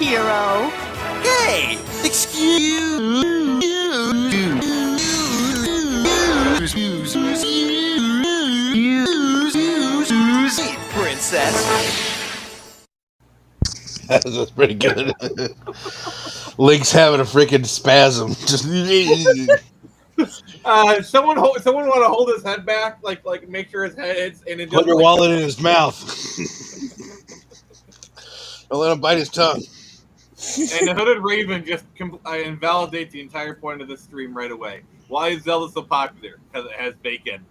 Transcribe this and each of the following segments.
hero. Hey, excuse me, princess. That's pretty good. Link's having a freaking spasm. Just Someone want to hold his head back, like make sure his head's and it put doesn't your like. wallet in his mouth. Don't let him bite his tongue. And the hooded raven just invalidates the entire point of this stream right away. Why is Zelda so popular? Because it has bacon.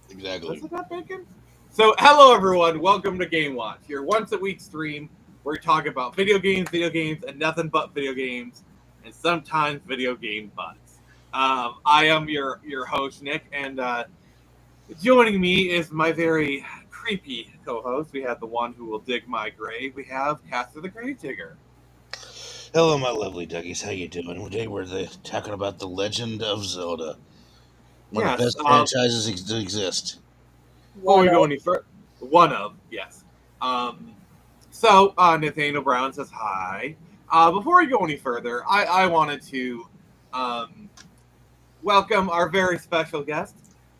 Exactly. Does it have bacon? So, hello everyone. Welcome to Game Watch, your once a week stream where we talk about video games, and nothing but video games, and sometimes video game butts. I am your host Nick, and joining me is my very creepy co-host. We have the one who will dig my grave. We have Castor the Grave Digger. Hello, my lovely Dougies. How you doing? Today we're talking about The Legend of Zelda. One of the best franchises to exist. Before we go any further, one of, yes. So, Nathaniel Brown says hi. Before we go any further, I wanted to welcome our very special guest,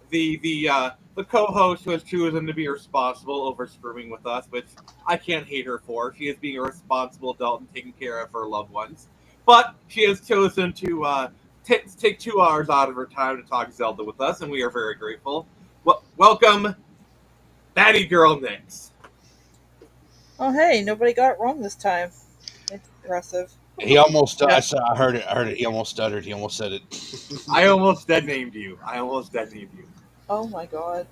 the co-host who has chosen to be responsible over streaming with us, which I can't hate her for. She is being a responsible adult and taking care of her loved ones. But she has chosen to take 2 hours out of her time to talk Zelda with us, and we are very grateful. Welcome, Batty Girl Nix. Oh, hey, nobody got it wrong this time. It's impressive. He almost, I heard it. He almost stuttered. He almost said it. I almost dead named you. Oh my god.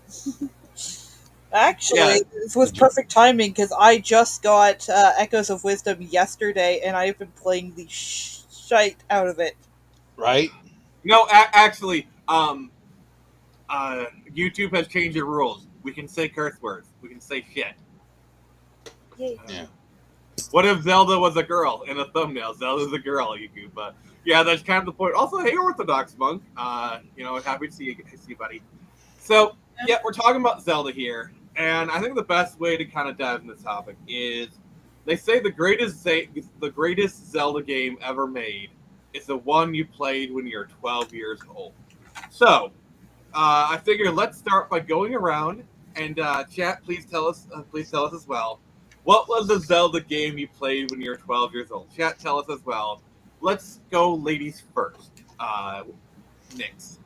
Actually, this was perfect timing because I just got Echoes of Wisdom yesterday and I've been playing the shite out of it. Right? No, actually, YouTube has changed the rules. We can say curse words. We can say shit. Yay. Yeah. What if Zelda was a girl in a thumbnail? Zelda's a girl, YouTube. But yeah, that's kind of the point. Also, hey, Orthodox Monk. Happy to see you, buddy. So yeah, we're talking about Zelda here, and I think the best way to kind of dive into this topic is they say the greatest Zelda game ever made is the one you played when you're 12 years old. So I figured let's start by going around and chat. Please tell us as well. What was the Zelda game you played when you were 12 years old? Chat, tell us as well. Let's go ladies first. Nix.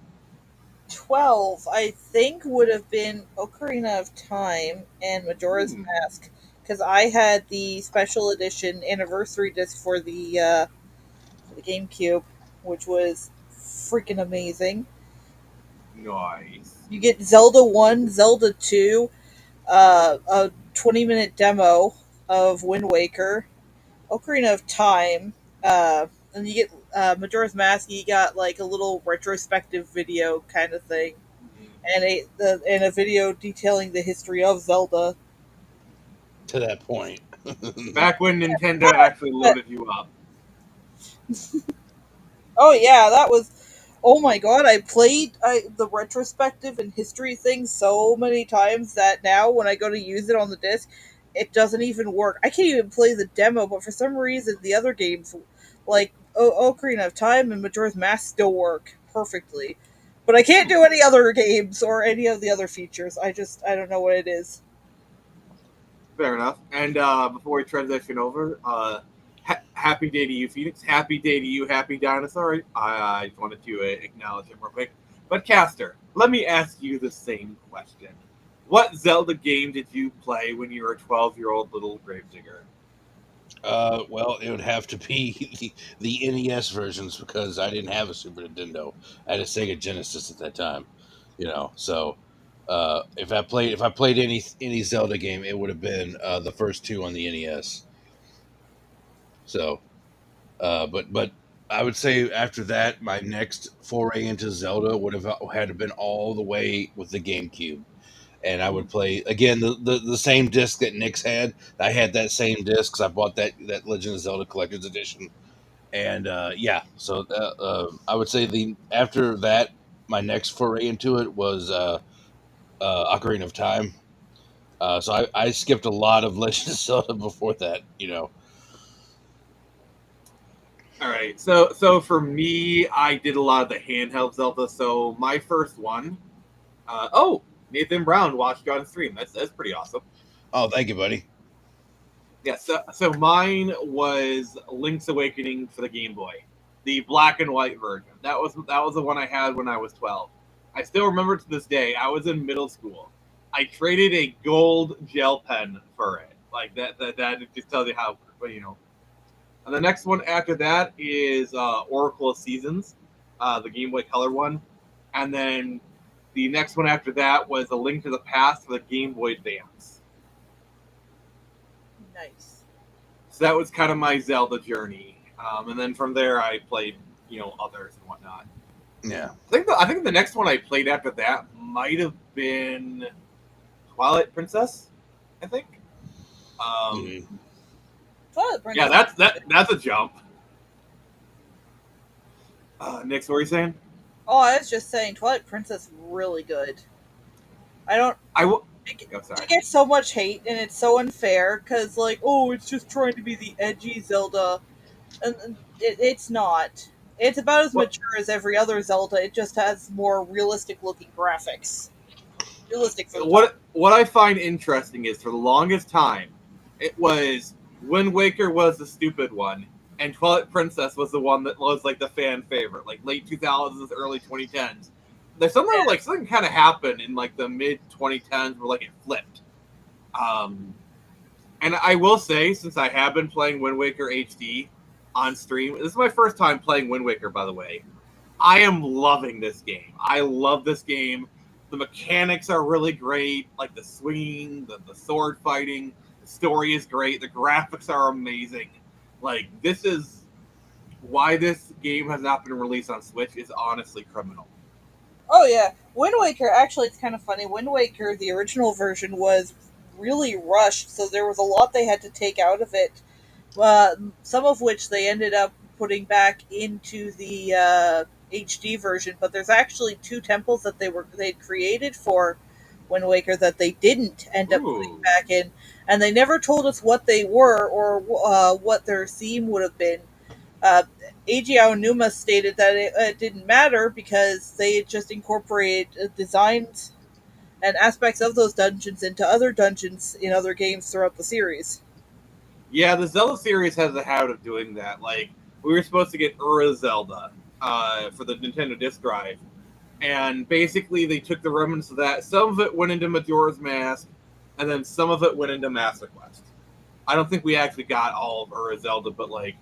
12, I think, would have been Ocarina of Time and Majora's Mask, because I had the special edition anniversary disc for the GameCube, which was freaking amazing. Nice. You get Zelda 1, Zelda 2, a 20-minute demo of Wind Waker, Ocarina of Time, and you get Majora's Mask. You got like a little retrospective video kind of thing, and a video detailing the history of Zelda. To that point. Back when Nintendo actually loaded you up. Oh yeah, that was. Oh my god, I played the retrospective and history thing so many times that now when I go to use it on the disc, it doesn't even work. I can't even play the demo, but for some reason the other games, like Ocarina of Time and Majora's Mask, still work perfectly. But I can't do any other games or any of the other features. I don't know what it is. Fair enough. And before we transition over, happy day to you, Phoenix. Happy day to you, Happy Dinosaur. I just wanted to acknowledge him real quick. But Caster, let me ask you the same question. What Zelda game did you play when you were a 12-year-old little gravedigger? Well, it would have to be the NES versions because I didn't have a Super Nintendo. I had a Sega Genesis at that time, So if I played any Zelda game, it would have been the first 2 on the NES. So, but I would say after that, my next foray into Zelda would have had to been all the way with the GameCube. And I would play again the same disc that Nick's had. I had that same disc because I bought that Legend of Zelda Collector's Edition, and so I would say after that my next foray into it was Ocarina of Time. So I skipped a lot of Legend of Zelda before that. All right. So for me, I did a lot of the handheld Zelda. So my first one, Nathan Brown watched you on stream. That's pretty awesome. Oh, thank you, buddy. Yeah. So mine was Link's Awakening for the Game Boy, the black and white version. That was the one I had when I was 12. I still remember to this day. I was in middle school. I traded a gold gel pen for it. Like that just tells you how And the next one after that is Oracle of Seasons, the Game Boy Color one. And then the next one after that was A Link to the Past for the Game Boy Advance. Nice. So that was kind of my Zelda journey. And then from there, I played, others and whatnot. Yeah. I think the next one I played after that might have been Twilight Princess, I think. Twilight Princess. Yeah, that's a jump. Nick, what were you saying? Oh, I was just saying, Twilight Princess really good. Sorry. It gets so much hate, and it's so unfair because, like, oh, it's just trying to be the edgy Zelda, and it's not. It's about as mature as every other Zelda. It just has more realistic-looking graphics. Realistic. What I find interesting is, for the longest time, it was Wind Waker was the stupid one, and Twilight Princess was the one that was like the fan favorite, like late 2000s, early 2010s. There's something kind of happened in like the mid 2010s where like it flipped. And I will say, since I have been playing Wind Waker HD on stream, this is my first time playing Wind Waker, by the way. I am loving this game. I love this game. The mechanics are really great, like the swinging, the sword fighting. The story is great. The graphics are amazing. Like, this is why this game has not been released on Switch is honestly criminal. Oh, yeah. Wind Waker, actually, it's kind of funny. Wind Waker, the original version, was really rushed, so there was a lot they had to take out of it. Some of which they ended up putting back into the HD version, but there's actually 2 temples that they'd created for Wind Waker that they didn't end up putting back in, and they never told us what they were or what their theme would have been. Eiji Aonuma stated that it didn't matter because they had just incorporated designs and aspects of those dungeons into other dungeons in other games throughout the series. Yeah, the Zelda series has a habit of doing that. Like, we were supposed to get Zelda for the Nintendo Disk Drive, and basically they took the remnants of that. Some of it went into Majora's Mask, and then some of it went into Master Quest. I don't think we actually got all of Zelda, but like,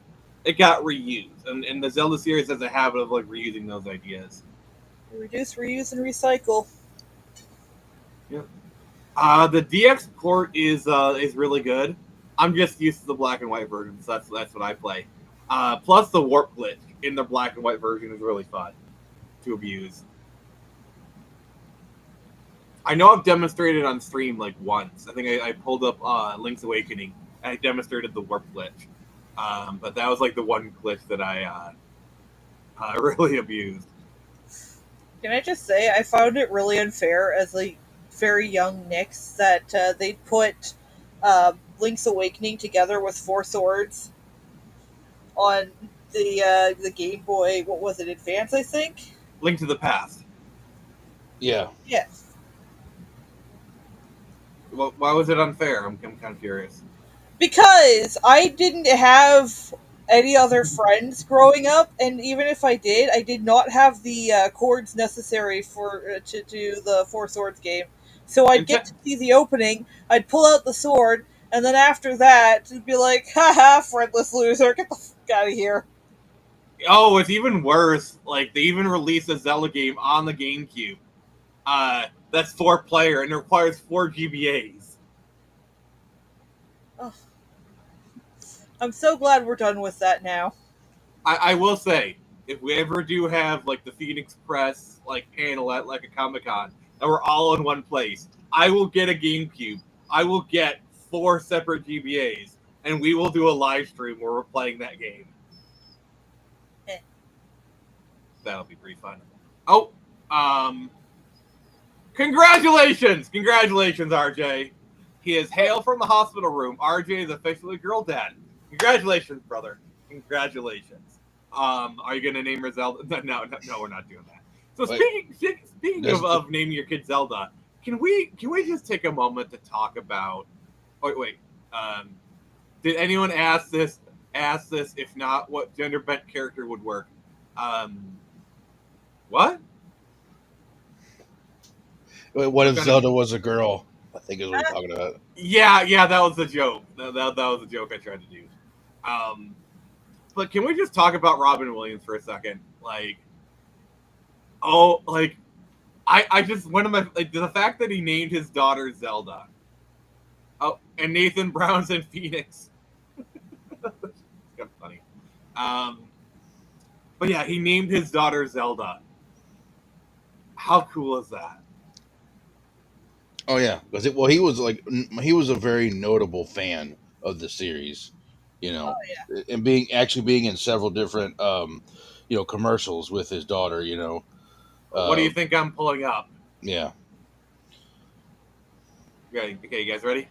it got reused, and the Zelda series has a habit of like reusing those ideas. Reduce, reuse, and recycle. Yeah. The DX port is really good. I'm just used to the black and white version, so that's what I play. Plus, the warp glitch in the black and white version is really fun to abuse. I know I've demonstrated on stream like once. I think I pulled up Link's Awakening and I demonstrated the warp glitch. But that was like the one glitch that I really abused. Can I just say, I found it really unfair as a very young Nix that they put Link's Awakening together with Four Swords on the Game Boy. What was it, Advance? I think. Link to the Past. Yeah. Yes. Well, why was it unfair? I'm kind of curious. Because I didn't have any other friends growing up, and even if I did not have the chords necessary to do the Four Swords game. So I'd get to see the opening, I'd pull out the sword, and then after that, it'd be like, haha, friendless loser, get the fuck out of here. Oh, it's even worse. Like, they even released a Zelda game on the GameCube. That's 4-player, and it requires 4 GBAs. Oh. I'm so glad we're done with that now. I will say, if we ever do have, like, the Phoenix Press, like, panel at, like, a Comic-Con, and we're all in one place, I will get a GameCube. I will get 4 separate GBAs, and we will do a live stream where we're playing that game. That'll be pretty fun. Oh, congratulations! Congratulations, RJ. He is hail from the hospital room. RJ is officially girl dad. Congratulations, brother. Congratulations. Are you gonna name her Zelda? No, we're not doing that. So Wait, speaking does of naming your kid Zelda, can we just take a moment to talk about? Wait. Um, did anyone ask this? Ask this. If not, what gender bent character would work? What? what I'm if gonna. Zelda was a girl? I think is what we're talking about. Yeah, that was a joke. That was a joke I tried to do. Um, but can we just talk about Robin Williams for a second? Like, I just one of my like the fact that he named his daughter Zelda. Oh, and Nathan Brown's in Phoenix. It's kind of funny. But yeah, he named his daughter Zelda. How cool is that? Oh yeah, because he was like he was a very notable fan of the series, you know, and being in several different commercials with his daughter, What do uh, you think I'm pulling up? yeah. Okay, you guys ready?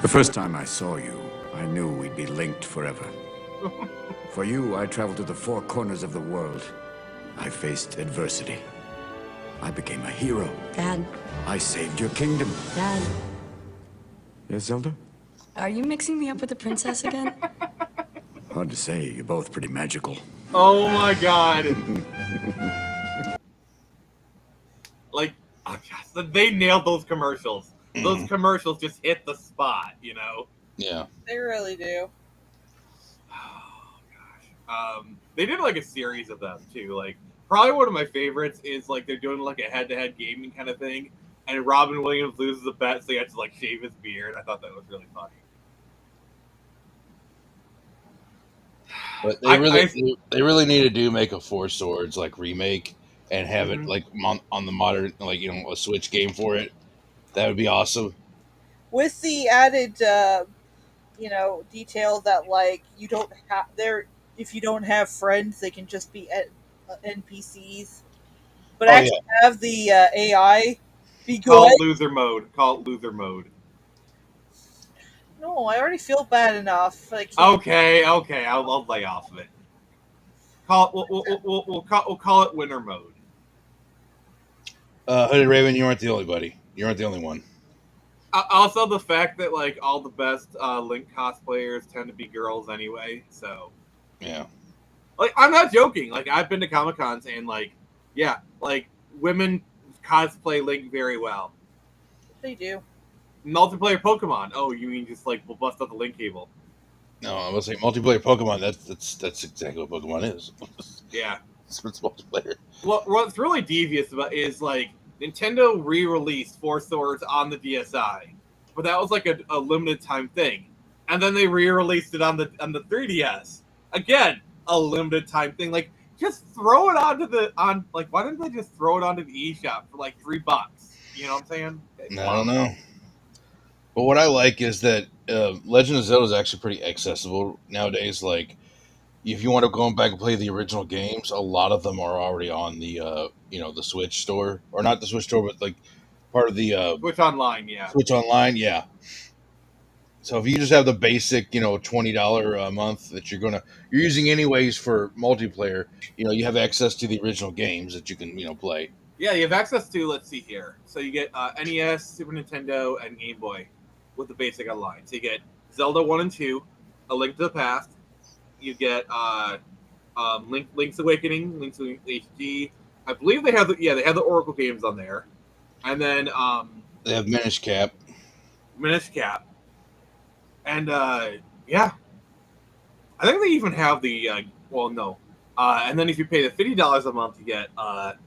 The first time I saw you, I knew we'd be linked forever. For you, I traveled to the four corners of the world. I faced adversity. I became a hero. Dad, I saved your kingdom. Dad, Yes, Zelda? are you mixing me up with the princess again? Hard to say. You're both pretty magical. Oh my god! Like, oh gosh, they nailed those commercials. Those commercials just hit the spot, you know. Yeah. They really do. Oh gosh. They did like a series of them too. Like, probably one of my favorites is like they're doing like a head-to-head gaming kind of thing, and Robin Williams loses a bet, so he has to like shave his beard. I thought that was really funny. But I they really need to do make a Four Swords like remake and have it Mhm. like on the modern a Switch game for it. That would be awesome. With the added, detail that like you don't have there. If you don't have friends, they can just be NPCs. But Oh yeah. actually, have the AI be Call good. it loser mode. Call it loser mode. No, I already feel bad enough. I can't. Okay. I'll lay off of it. We'll call it winner mode. Hooded Raven, you aren't the only buddy. You aren't the only one. Also, the fact that like all the best Link cosplayers tend to be girls anyway, so Yeah. like I'm not joking. Like I've been to Comic Cons and like women cosplay Link very well. They do. Multiplayer Pokemon. Oh, you mean just like we'll bust out the Link cable? No, I was saying multiplayer Pokemon. That's exactly what Pokemon is. Yeah. It's multiplayer. What's really devious about is like Nintendo re-released Four Swords on the DSi, but that was like a limited time thing, and then they re-released it on the 3DS. Again, a limited time thing. Like just throw it why didn't they just throw it onto the eShop for like $3? You know what I'm saying? I don't know. But what I like is that Legend of Zelda is actually pretty accessible nowadays. Like, if you want to go back and play the original games, a lot of them are already on the Switch store, or not the Switch store, but like part of the Switch Online, yeah. Switch Online. Yeah. So if you just have the basic, $20 a month that you're using anyways for multiplayer, you have access to the original games that you can play. Yeah, you have access to, let's see here. So you get NES, Super Nintendo, and Game Boy with the basic online. So you get Zelda 1 and 2, A Link to the Past. You get Link's Awakening, Link's Awakening HD. I believe they have the Oracle games on there. And then They have Minish Cap. Minish Cap. And yeah. I think they even have the no. And then if you pay the $50 a month, you get Ocarina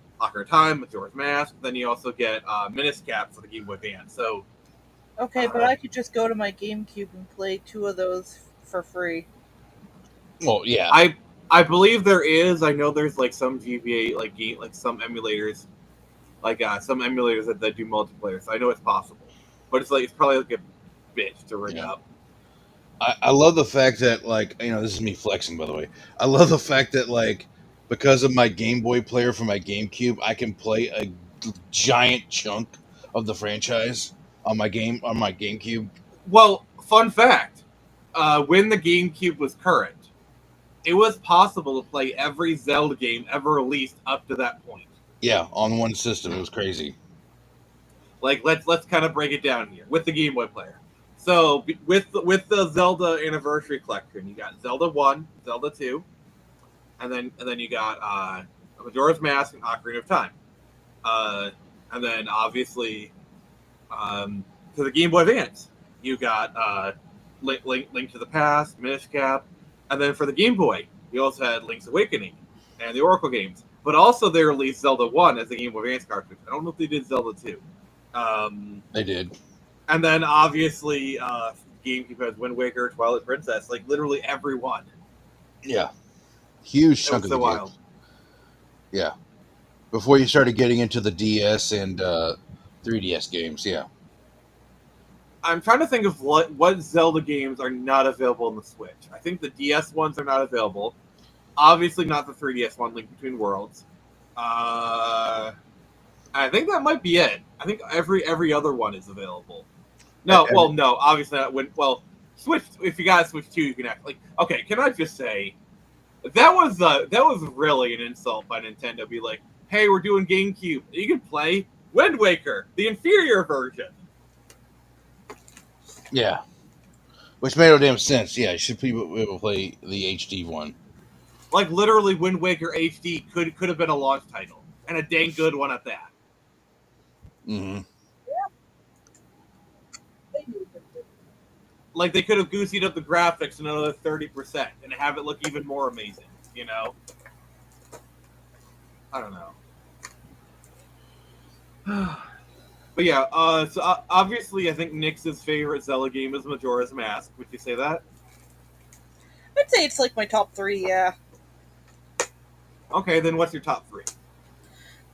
of Time, Majora's Mask. Then you also get Minish Cap for the Game Boy Advance. So Okay, but I could just go to my GameCube and play 2 of those for free. Well, yeah. I believe there is. I know there's like some GBA like some emulators, some emulators that do multiplayer. So I know it's possible, but it's probably like a bitch to ring up. I love the fact that this is me flexing, by the way. I love the fact that because of my Game Boy player for my GameCube, I can play a giant chunk of the franchise on my GameCube. Well, fun fact: when the GameCube was current, it was possible to play every Zelda game ever released up to that point. Yeah, on one system, it was crazy. Like let's kind of break it down here with the Game Boy player. So with the Zelda Anniversary Collection, you got Zelda 1, Zelda 2, and then you got Majora's Mask and Ocarina of Time. And then obviously to the Game Boy Advance, you got Link to the Past, Minish Cap, and then for the Game Boy, you also had Link's Awakening and the Oracle games. But also they released Zelda 1 as the Game Boy Advance cartridge. I don't know if they did Zelda 2. They did. And then obviously GameCube has Wind Waker, Twilight Princess, like literally everyone. Yeah, huge It chunk was of so the wild. game. Yeah, before you started getting into the DS and 3DS games. Yeah, I'm trying to think of what Zelda games are not available on the Switch. I think the DS ones are not available. Obviously not the 3DS one, Link Between Worlds. I think that might be it. I think every other one is available. No, well, no, obviously not. Switch. If you got a Switch 2, you can act like. Okay, can I just say that was really an insult by Nintendo. Be like, hey, we're doing GameCube. You can play Wind Waker, the inferior version. yeah, which made no damn sense. Yeah, you should be able to play the HD one. Like literally, Wind Waker HD could have been a launch title, and a dang good one at that. Mm-hmm. Like they could have gooseyed up the graphics another 30% and have it look even more amazing. You know, I don't know. But yeah, so obviously, I think Nix's favorite Zelda game is Majora's Mask. Would you say that? I'd say it's like my top 3, yeah. Okay, then what's your top 3?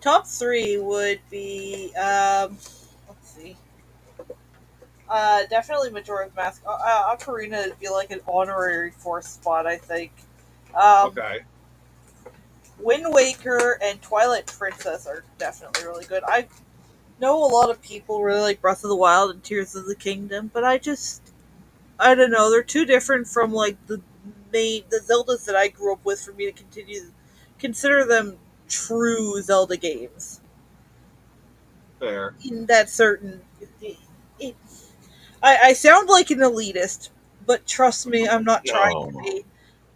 Top 3 would be, let's see. Definitely Majora's Mask. Ocarina would be like an honorary 4th spot, I think. Okay. Wind Waker and Twilight Princess are definitely really good. I know a lot of people really like Breath of the Wild and Tears of the Kingdom, but I don't know. They're too different from like the Zeldas that I grew up with for me to consider them true Zelda games. Fair. In that certain, I sound like an elitist, but trust me, I'm not trying to be.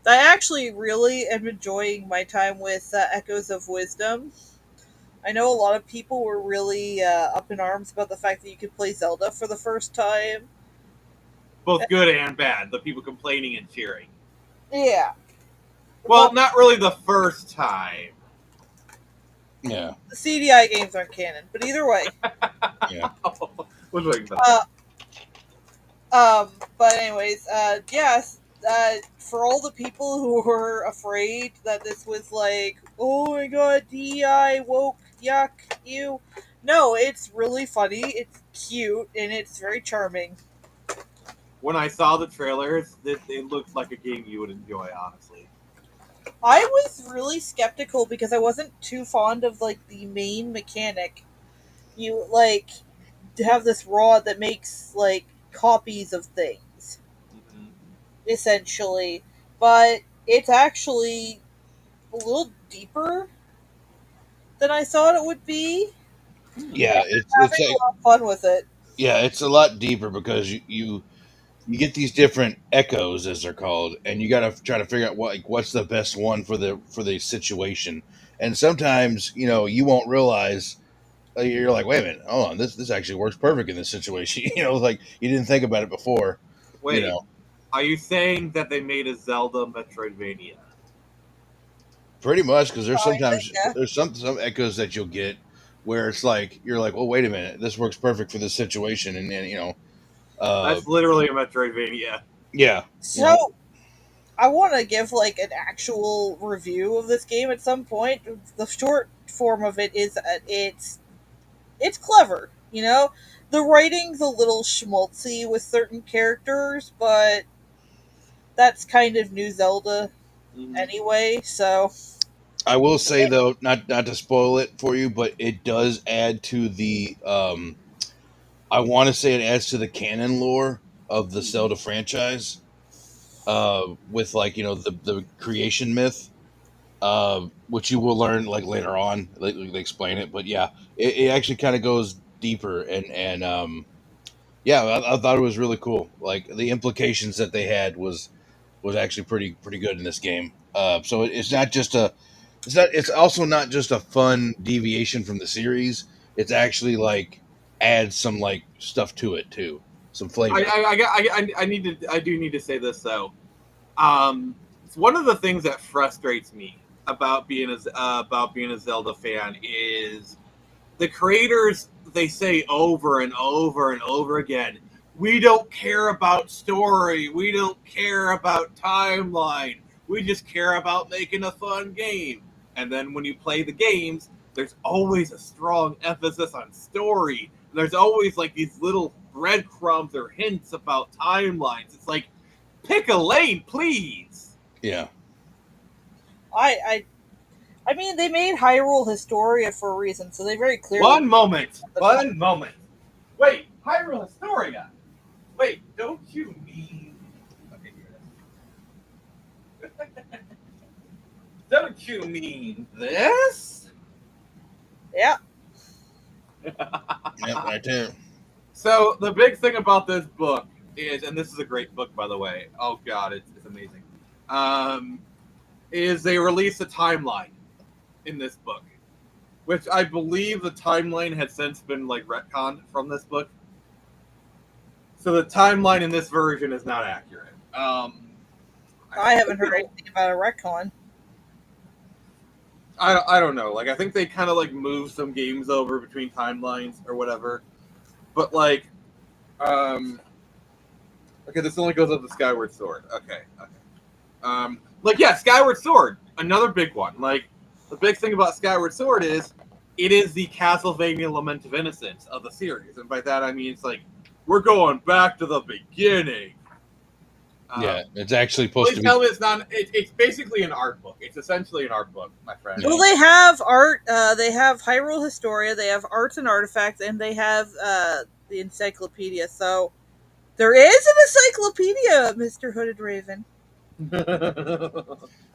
I actually really am enjoying my time with Echoes of Wisdom. I know a lot of people were really up in arms about the fact that you could play Zelda for the first time. Both good and bad. The people complaining and cheering. Yeah. Well, not really the first time. Yeah. The CDI games aren't canon, but either way. Yeah. What's talking about? But anyways, yes, for all the people who were afraid that this was like, oh my god, DEI, woke, yuck, ew. No, it's really funny, it's cute, and it's very charming. When I saw the trailers, it looked like a game you would enjoy, honestly. I was really skeptical because I wasn't too fond of like the main mechanic. You like have this rod that makes like copies of things, essentially, but it's actually a little deeper than I thought it would be. Yeah, it's Having like, a lot of fun with it. yeah, it's a lot deeper because you get these different echoes as they're called, and you got to try to figure out what's the best one for the situation. And sometimes you won't realize, you're like, wait a minute, hold on, this actually works perfect in this situation. Like you didn't think about it before. Wait, are you saying that they made a Zelda Metroidvania? Pretty much, because there's sometimes Yeah. there's some echoes that you'll get where it's like you're like, well, wait a minute, this works perfect for this situation, and That's literally a Metroidvania. yeah. So I want to give like an actual review of this game at some point. The short form of it is that it's clever. The writing's a little schmaltzy with certain characters, but that's kind of New Zelda anyway. So I will say though, not to spoil it for you, but it does add to the I want to say it adds to the canon lore of the Zelda franchise. with like the creation myth, which you will learn like later on. They explain it, but yeah, it actually kind of goes deeper and yeah, I thought it was really cool. Like the implications that they had was actually pretty good in this game. So it's not just a it's also not just a fun deviation from the series. It's actually like adds some like stuff to it too, some flavor. I do need to say this though. It's one of the things that frustrates me about being a Zelda fan is the creators. They say over and over and over again, we don't care about story, we don't care about timeline, we just care about making a fun game. And then when you play the games, there's always a strong emphasis on story. There's always like these little breadcrumbs or hints about timelines. It's like, pick a lane, please. Yeah. I I mean, they made Hyrule Historia for a reason, so they very clearly. One moment. One moment. Wait, Hyrule Historia. Wait, don't you mean? Okay, here it is. Don't you mean this? Yeah. Yep, right there. So the big thing about this book is, and this is a great book, by the way. Oh God, it's amazing. Is they release a timeline in this book, which I believe the timeline had since been like retconned from this book. So the timeline in this version is not accurate. I haven't heard anything about a retcon. I don't know. Like I think they kind of like move some games over between timelines or whatever. But like, okay, this only goes up to Skyward Sword. Okay. Like yeah, Skyward Sword, another big one. Like the big thing about Skyward Sword is it is the Castlevania Lament of Innocence of the series, and by that I mean it's like we're going back to the beginning. Yeah, it's actually supposed to Please be. tell me it's not. It's basically an art book. It's essentially an art book, my friend. Well, they have art. They have Hyrule Historia. They have Arts and Artifacts, and they have the encyclopedia. So there is an encyclopedia, Mr. Hooded Raven.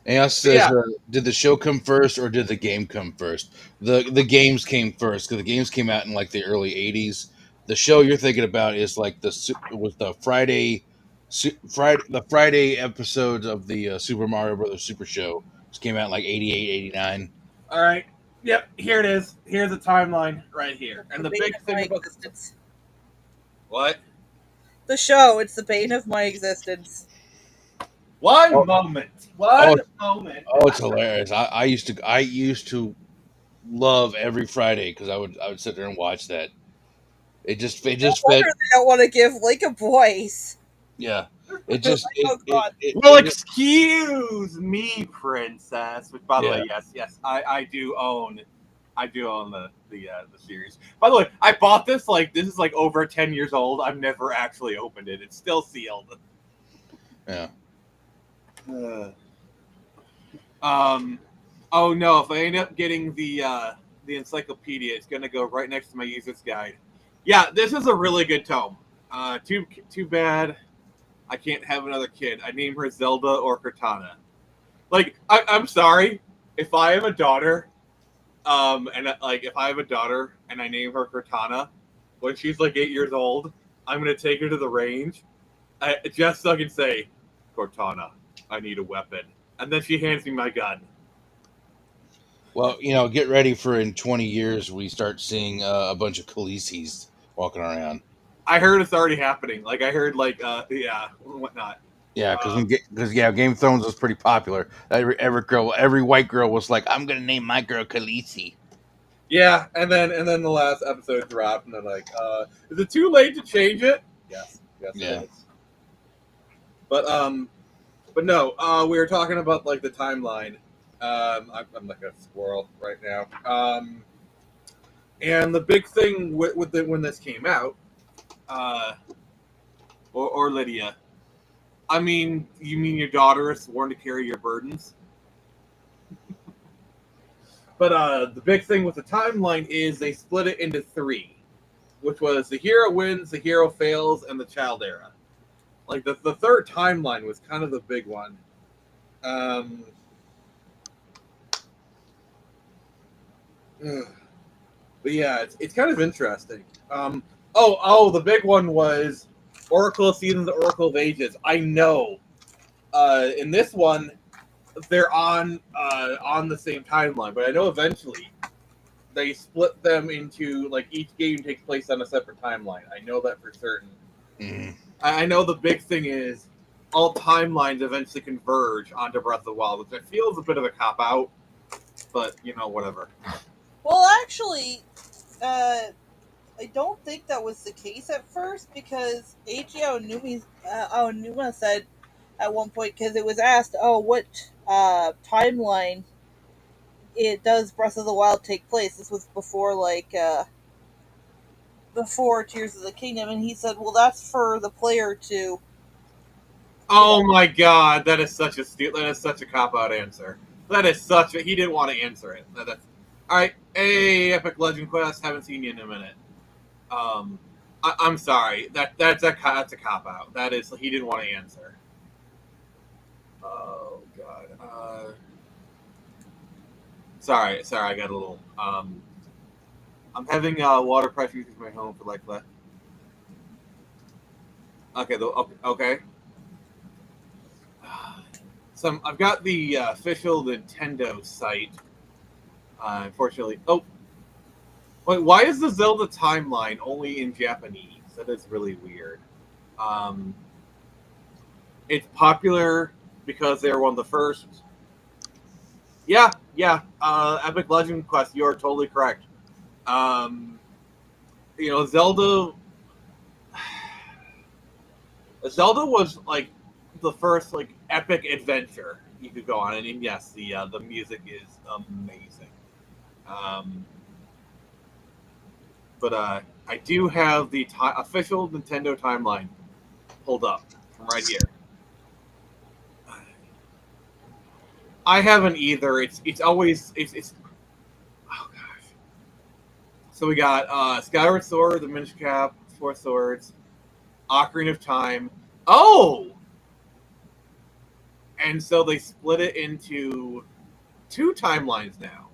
And us says, did the show come first or did the game come first? The games came first because the games came out in like the early '80s. The show you're thinking about is like was the Friday episodes of the Super Mario Brothers Super Show, which came out in like '88, '89. All right. Yep. Here it is. Here's the timeline right here. And the big thing about existence. What? The show. It's the bane of my existence. One moment. One moment. Oh, it's hilarious. I used to love every Friday because I would sit there and watch that. It just fed. They don't want to give Link a voice. Yeah, it just. Excuse me, princess. Which, by the way, yes, I do own the series. By the way, I bought this this is like over 10 years old. I've never actually opened it. It's still sealed. Yeah. Oh no! If I end up getting the encyclopedia, it's gonna go right next to my user's guide. Yeah, this is a really good tome. Too bad I can't have another kid. I name her Zelda or Cortana. Like I'm sorry if I have a daughter, if I have a daughter and I name her Cortana, when she's like 8 years old, I'm gonna take her to the range, just so I can say, Cortana, I need a weapon. And then she hands me my gun. Well, get ready for in 20 years we start seeing a bunch of Khaleesi's walking around. I heard it's already happening. Like I heard, whatnot. Yeah, because Game of Thrones was pretty popular. Every white girl was like, "I'm gonna name my girl Khaleesi." Yeah, and then the last episode dropped, and they're like, "Is it too late to change it?" Yes, yeah. It is. But no, we were talking about like the timeline. I'm like a squirrel right now. And the big thing when this came out, or Lydia, I mean, you mean your daughter is sworn to carry your burdens? But the big thing with the timeline is they split it into 3, which was the hero wins, the hero fails, and the child era. Like the third timeline was kind of the big one. But yeah, it's kind of interesting. The big one was Oracle of Seasons, Oracle of Ages. I know. In this one, they're on the same timeline, but I know eventually they split them into like each game takes place on a separate timeline. I know that for certain. Mhm. I know the big thing is all timelines eventually converge onto Breath of the Wild, which I feel is a bit of a cop out, but whatever. Well, actually, I don't think that was the case at first because Eiji Aonuma said at one point because it was asked, "Oh, what timeline it does Breath of the Wild take place?" This was before before Tears of the Kingdom, and he said, "Well, that's for the player to." Oh my god, that is such a cop out answer. That is such a he didn't want to answer it. That's all right. Hey, Epic Legend Quest, haven't seen you in a minute. I'm sorry. That's a cop out. That is he didn't want to answer. Oh god. Sorry. I got a little. I'm having water pressure issues in my home for like that. Okay. Okay. So I've got the official Nintendo site. Unfortunately, wait. Why is the Zelda timeline only in Japanese? That is really weird. Um, it's popular because they were one of the first. Yeah. Epic Legend Quest. You are totally correct. Um, Zelda. Zelda was like the first like epic adventure you could go on, and yes, the music is amazing. Um, but I do have the official Nintendo timeline pulled up from right here. I haven't either. It's always it's oh gosh. So we got Skyward Sword, the Minish Cap, Four Swords, Ocarina of Time. Oh, and so they split it into two timelines now.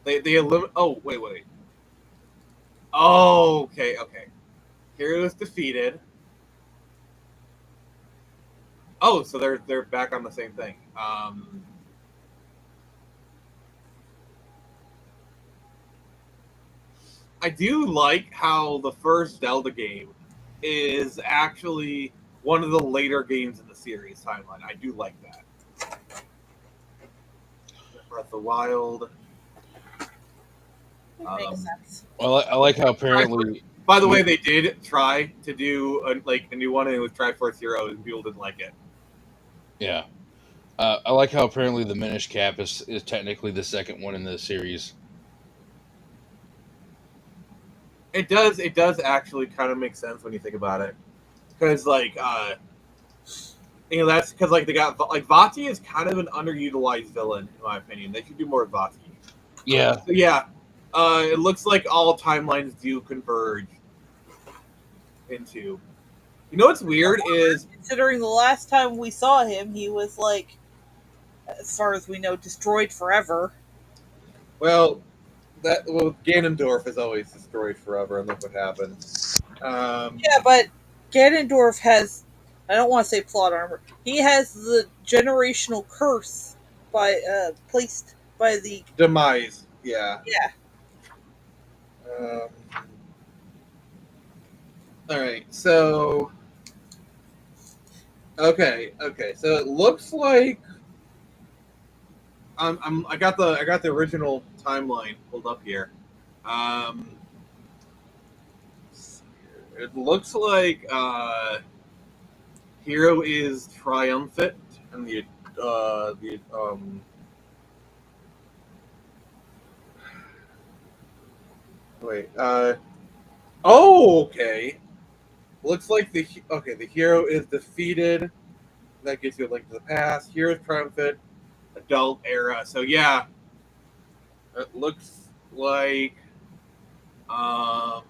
They eliminate. Oh wait. Oh okay. Hero is defeated. Oh, so they're back on the same thing. I do like how the first Zelda game is actually one of the later games in the series timeline. I do like that. Breath of the Wild. It makes sense. Well, I like how apparently. By the way, they did try to do a new one, and it was Triforce Heroes, and people didn't like it. Yeah. I like how apparently the Minish Cap is technically the second one in the series. It does actually kind of make sense when you think about it, because that's because they got Vati is kind of an underutilized villain in my opinion. They should do more with Vati. Yeah. So yeah, it looks like all timelines do converge into. You know what's weird is Considering the last time we saw him, he was like, as far as we know, destroyed forever. Ganondorf is always destroyed forever, and look what happened. Yeah, but Ganondorf has, I don't want to say plot armor, he has the generational curse placed by the. Demise. Yeah. Yeah. Um, all right. So. Okay. So it looks like I got the original timeline pulled up here. Um, it looks like Hero is triumphant, and the wait. Oh, okay. Looks like the hero is defeated. That gives you a link to the past. Hero's triumphant, adult era. So yeah, it looks like yeah,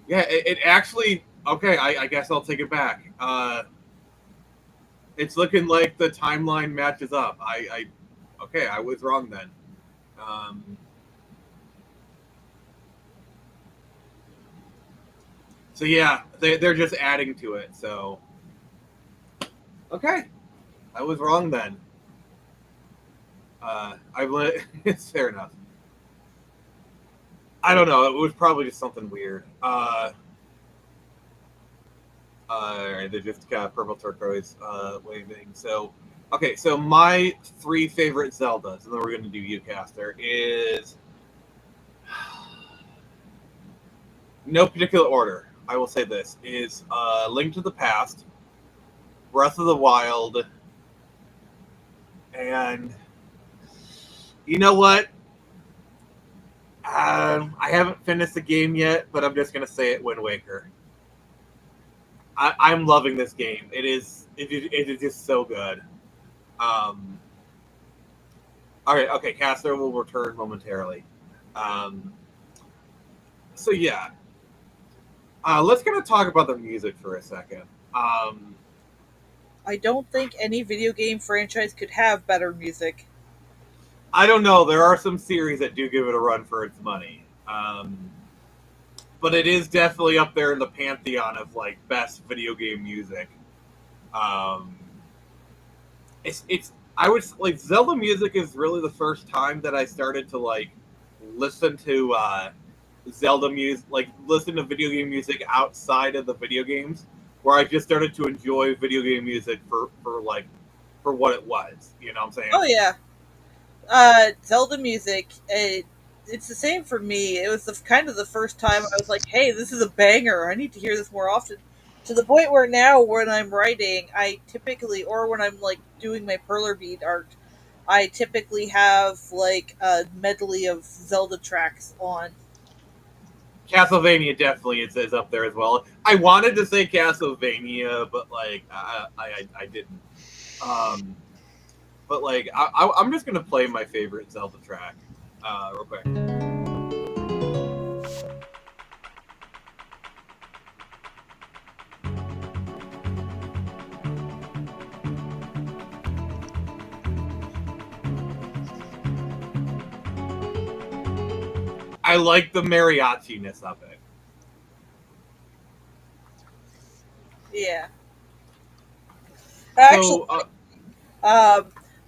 it actually Okay, I guess I'll take it back. It's looking like the timeline matches up. Okay, I was wrong then. Um, so yeah, they're just adding to it. So okay, I was wrong then. It's fair enough. I don't know. It was probably just something weird. They just got purple turquoise waving. So, okay. So my three favorite Zeldas, and then we're going to do Ucaster, is no particular order. I will say this is Link to the Past, Breath of the Wild, and you know what? I haven't finished the game yet, but I'm just gonna say it: Wind Waker. I'm loving this game. It is just so good. Um, all right, okay, Caster will return momentarily. Um, so yeah, let's kind of talk about the music for a second. I don't think any video game franchise could have better music. I don't know. There are some series that do give it a run for its money, but it is definitely up there in the pantheon of like best video game music. Um, it's I would like Zelda music is really the first time that I started to like listen to Zelda music, like listen to video game music outside of the video games, where I just started to enjoy video game music for what it was. You know what I'm saying? Oh yeah, Zelda music. It's the same for me. It was kind of the first time I was like, "Hey, this is a banger. I need to hear this more often." To the point where now, when I'm writing, I typically, or when I'm like doing my Perler Bead art, I typically have like a medley of Zelda tracks on. Castlevania definitely is up there as well. I wanted to say Castlevania, but like I didn't. Um, but like I'm just gonna play my favorite Zelda track real quick. I like the mariachi-ness of it. Yeah, actually, So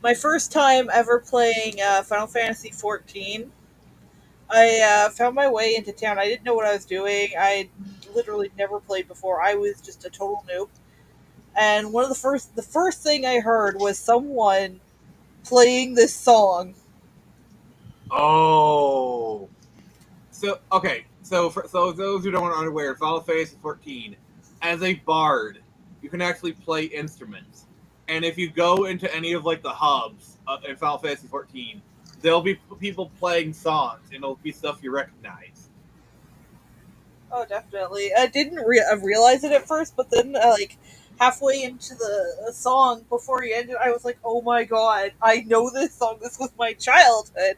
my first time ever playing Final Fantasy 14. I found my way into town. I didn't know what I was doing. I literally never played before. I was just a total noob. And one of the first thing I heard was someone playing this song. oh, so okay. So those who don't aren't aware, Final Fantasy 14, as a bard, you can actually play instruments. And if you go into any of like the hubs in Final Fantasy 14, there'll be people playing songs, and it'll be stuff you recognize. Oh, definitely. I didn't realize it at first, but then like halfway into the song before he ended, I was like, "Oh my god, I know this song. This was my childhood."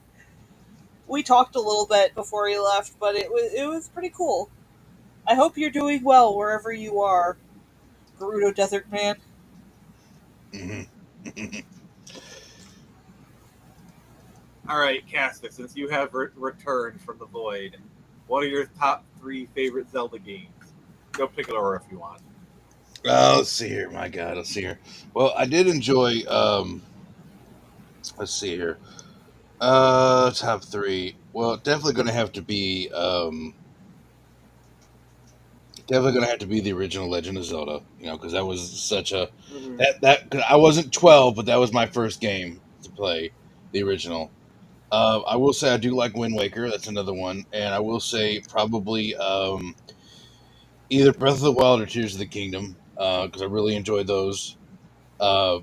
We talked a little bit before he left, but it was pretty cool. I hope you're doing well wherever you are, Gerudo Desert Man. Mhm. All right, Castor, since you have returned from the void, what are your top three favorite Zelda games? No particular order if you want. Let's see here. My God, let's see here. Well, I did enjoy. Let's see here. Top three. Well, definitely going to have to be. Definitely going to have to be the original Legend of Zelda. You know, because that was such a Mm-hmm. that 'cause I wasn't 12, but that was my first game to play the original. I will say I do like Wind Waker. That's another one, and I will say probably either Breath of the Wild or Tears of the Kingdom because I really enjoyed those. Uh,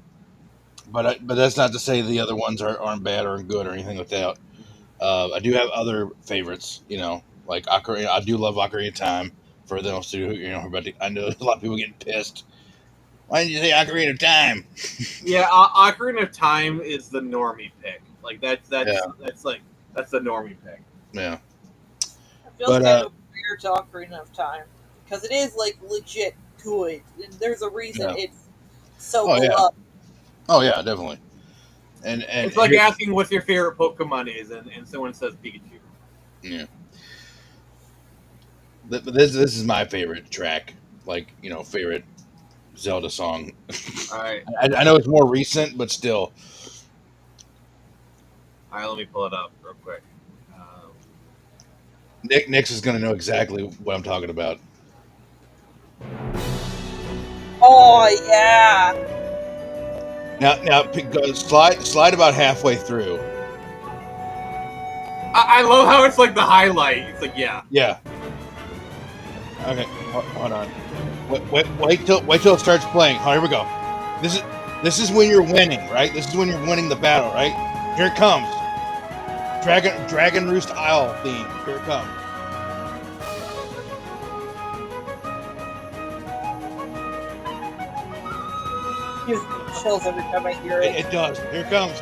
but that's not to say the other ones aren't bad or good or anything like that. I do have other favorites, you know, like Ocarina. I do love Ocarina of Time. For those who you know, about I know a lot of people getting pissed. Why did you say Ocarina of Time? Yeah, Ocarina of Time is the normie pick. Like Yeah, that's the normie pick. yeah. It feels But kind of weird to Ocarina of Time because it is like legit good, and there's a reason Yeah. it's so Oh yeah. beloved. Oh yeah, definitely. And It's like here, asking what your favorite Pokemon is, and someone says Pikachu. yeah. This is my favorite track. Like, favorite Zelda song. All right, I know it's more recent, but still. all right. Let me pull it up real quick. Nix is gonna know exactly what I'm talking about. Oh yeah, Now, go, slide about halfway through. I love how it's like the highlight. It's like, yeah. Yeah. Okay. Hold on. Wait till it starts playing. Oh, here we go. This is when you're winning, right? This is when you're winning the battle, right? Here it comes. Dragon Roost Isle theme. Here it comes. gives me chills every time I hear it. It does. Here it comes.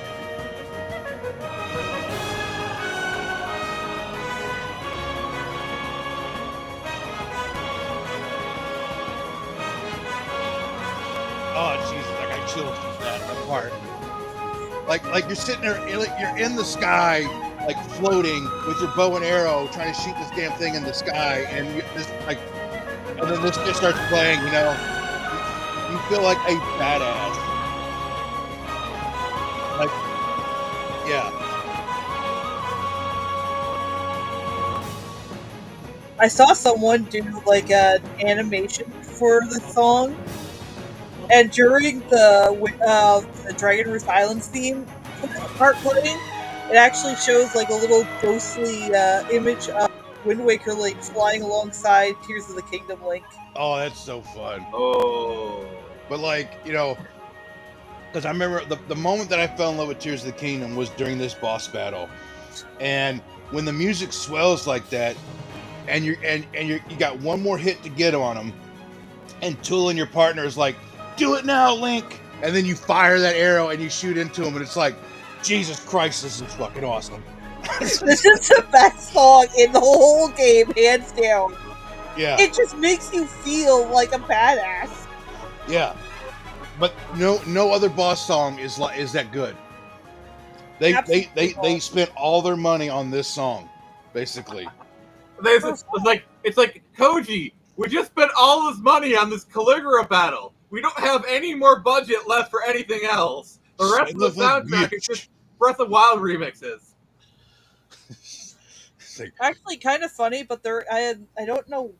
Oh Jesus! I got chills from that part. Like you're sitting there, you're in the sky, like floating with your bow and arrow, trying to shoot this damn thing in the sky, and and then this just starts playing. You feel like a badass. Like, yeah. I saw someone do like an animation for the song, and during the Dragon Roost Islands theme part playing, it actually shows like a little ghostly image of Wind Waker Link flying alongside Tears of the Kingdom Link. Oh, that's so fun. Oh, But because I remember the moment that I fell in love with Tears of the Kingdom was during this boss battle, and when the music swells like that, and you got one more hit to get on them, and Tool and your partner is like, "Do it now, Link!" And then you fire that arrow and you shoot into him, and it's like, Jesus Christ, this is fucking awesome. This is the best song in the whole game, hands down. Yeah, It just makes you feel like a badass. yeah. But no other boss song is that good. They spent all their money on this song, basically. it's like Koji. We just spent all this money on this Caligula battle. We don't have any more budget left for anything else. The rest of the soundtrack is just Breath of Wild remixes. Actually, kind of funny, but I don't know.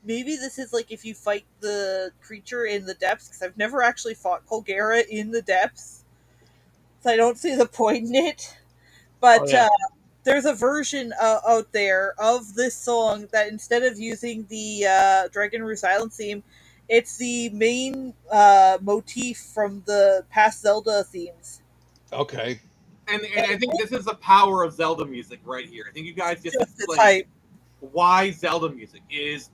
Maybe this is like if you fight the creature in the depths, because I've never actually fought Colgera in the depths, so I don't see the point in it. But Oh, yeah. there's a version out there of this song that instead of using the Dragon Roost Island theme, it's the main motif from the past Zelda themes. Okay. And I think this is the power of Zelda music right here. I think you guys just It's explained hype. why Zelda music is.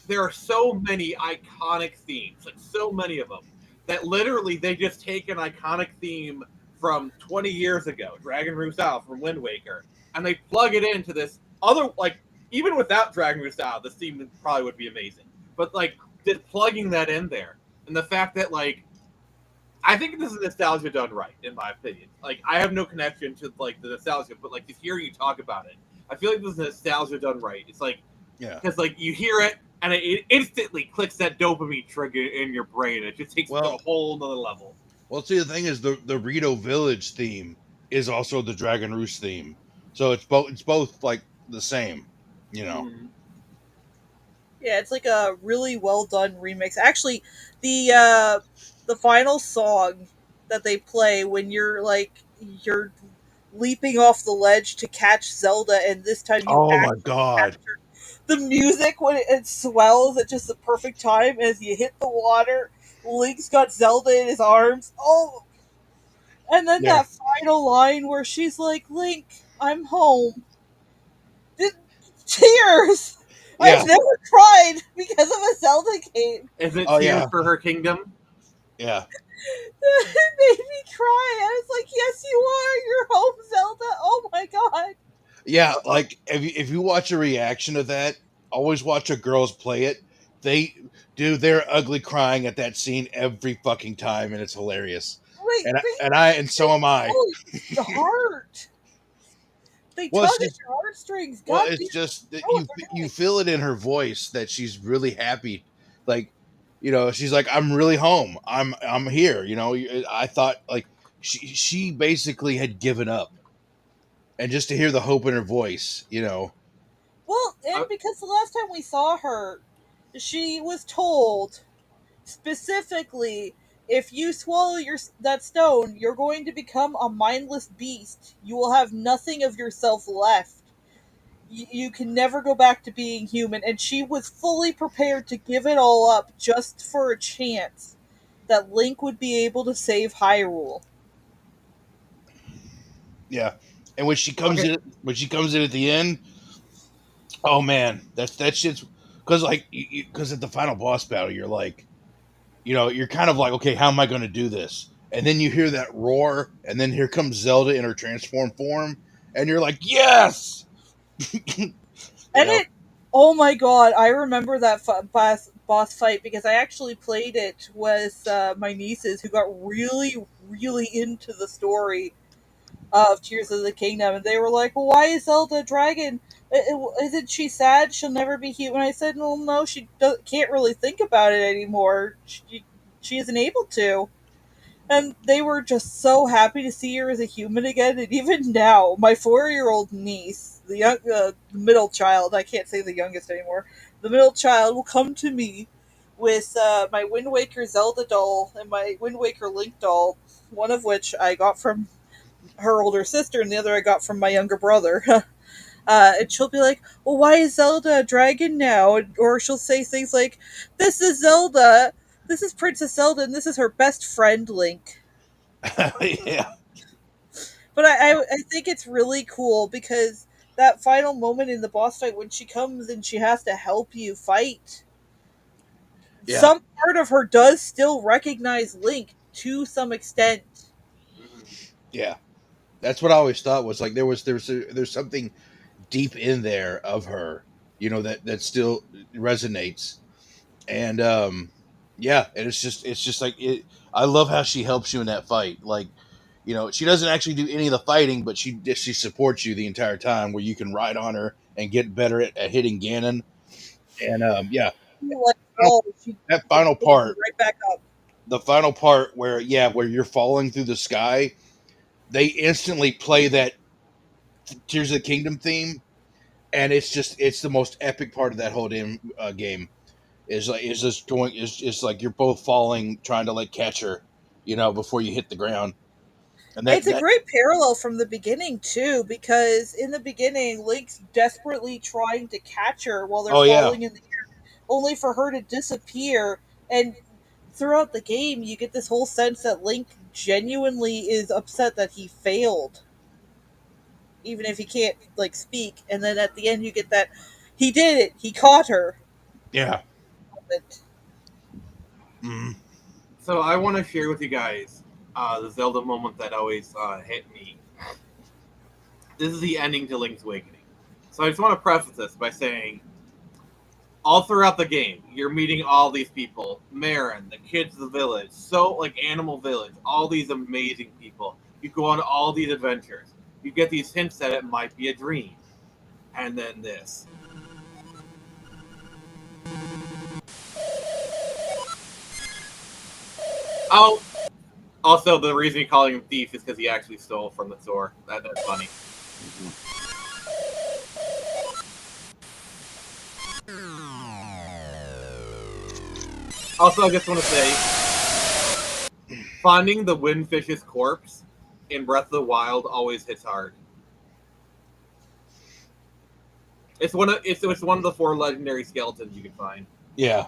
There are so many iconic themes, like so many of them, that literally they just take an iconic theme from 20 years ago, Dragon Roost Isle from Wind Waker, and they plug it into this other, like, even without Dragon Roost Isle, this theme probably would be amazing. But, like, just plugging that in there, and the fact that, like, I think this is nostalgia done right, in my opinion. Like, I have no connection to, like, the nostalgia, but, like, just hearing you talk about it, I feel like this is nostalgia done right. It's like, Yeah. because, like, you hear it, and it instantly clicks that dopamine trigger in your brain. It just takes it to a whole nother level. Well, see, the thing is, the Rito Village theme is also the Dragon Roost theme, so it's both like the same, Mm-hmm. Yeah, it's like a really well done remix. Actually, the final song that they play when you're leaping off the ledge to catch Zelda, and this time you Oh my actually God. capture the music when it swells at just the perfect time as you hit the water. Link's got Zelda in his arms. Oh, and then Yeah. that final line where she's like, "Link, I'm home." Tears. Yeah. I've never cried because of a Zelda game. Is it Oh, Tears yeah. for Her Kingdom? Yeah. It made me cry. I was like, "Yes, you are. You're home, Zelda." Oh my god. Yeah. Like if you watch a reaction of that, always watch a girls play it. They do they're ugly crying at that scene every fucking time, and it's hilarious. Like And so am I. oh, the heart. They Well, tug it's at just your heartstrings. well, God damn, it's they just that know what they're you doing. feel it in her voice that she's really happy. Like, she's like, I'm really home. I'm here. I thought like she basically had given up, and just to hear the hope in her voice. Well, and I, because the last time we saw her, she was told specifically, if you swallow that stone, you're going to become a mindless beast. You will have nothing of yourself left. You can never go back to being human. And she was fully prepared to give it all up just for a chance that Link would be able to save Hyrule. Yeah. And okay. when she comes in at the end, oh man, that shit's because like because at the final boss battle, you're like, you're kind of like, okay, how am I going to do this? And then you hear that roar, and then here comes Zelda in her transform form, and you're like, yes, you And know, it, oh my god, I remember that boss fight because I actually played it with my nieces who got really, really into the story of Tears of the Kingdom, and they were like, well, "Why is Zelda a dragon? Isn't she sad? She'll never be human." I said, "Well, no, she can't really think about it anymore. She isn't able to." And they were just so happy to see her as a human again. And even now, my 4-year-old niece, the middle child, I can't say the youngest anymore, the middle child will come to me with my Wind Waker Zelda doll and my Wind Waker Link doll, one of which I got from her older sister and the other I got from my younger brother. And she'll be like, "Well, why is Zelda a dragon now?" Or she'll say things like, "This is Zelda. This is Princess Zelda, and this is her best friend, Link." yeah, But I think it's really cool because that final moment in the boss fight when she comes and she has to help you fight, yeah, some part of her does still recognize Link to some extent. Mhm. yeah. That's what I always thought was like there's something deep in there of her, that still resonates. And yeah, and it's just like it. I love how she helps you in that fight. Like, she doesn't actually do any of the fighting, but she supports you the entire time, where you can ride on her and get better at hitting Ganon. And yeah, You're like, final- oh, she that just final pulls you part, right back up. the final part where you're falling through the sky, they instantly play that Tears of the Kingdom theme, and it's the most epic part of that whole damn game. Is just going is like you're both falling, trying to like catch her, before you hit the ground. And It's a that great parallel from the beginning too, because in the beginning, Link's desperately trying to catch her while they're oh yeah, falling in the air, only for her to disappear. And throughout the game, you get this whole sense that Link genuinely is upset that he failed, even if he can't like speak. And then at the end, you get that he did it, he caught her yeah, moment. mm, So I want to share with you guys the Zelda moment that always hit me. This is the ending to Link's Awakening. So I just want to preface this by saying, all throughout the game, you're meeting all these people: Marin, the kids of the village, so like Animal Village, all these amazing people. You go on all these adventures. You get these hints that it might be a dream, and then this. Oh, also the reason you're calling him thief is because he actually stole from the store. That's funny. Also, I just want to say, finding the windfish's corpse in Breath of the Wild always hits hard. It's one of the 4 legendary skeletons you can find. yeah.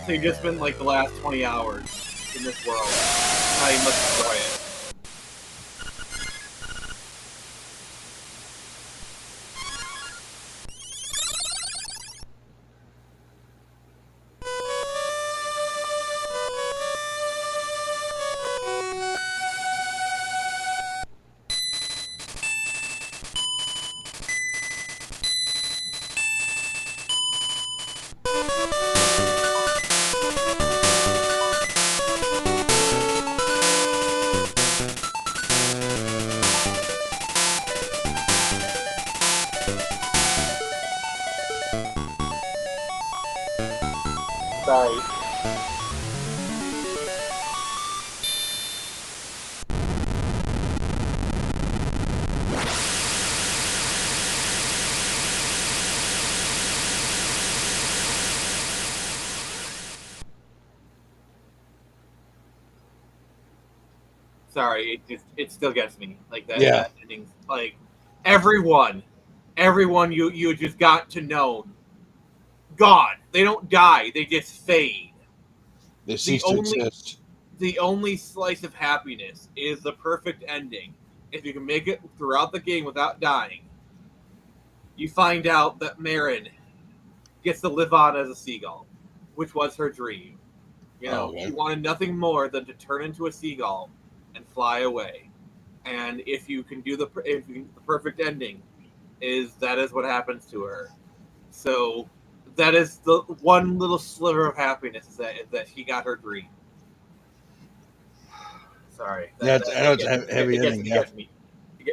So you just spent like the last 20 hours in this world. Now you must enjoy it. Sorry. Sorry, it still gets me like that. Yeah. That ending, like everyone you just got to know, gone. They don't die. They just fade. They cease to exist. The only slice of happiness is the perfect ending. If you can make it throughout the game without dying, you find out that Marin gets to live on as a seagull, which was her dream. You know, Okay. she wanted nothing more than to turn into a seagull and fly away. And if you can do the perfect ending, that is what happens to her. So that is the one little sliver of happiness is that she got her dream. Sorry, I know it's a heavy ending. Yeah. gets me.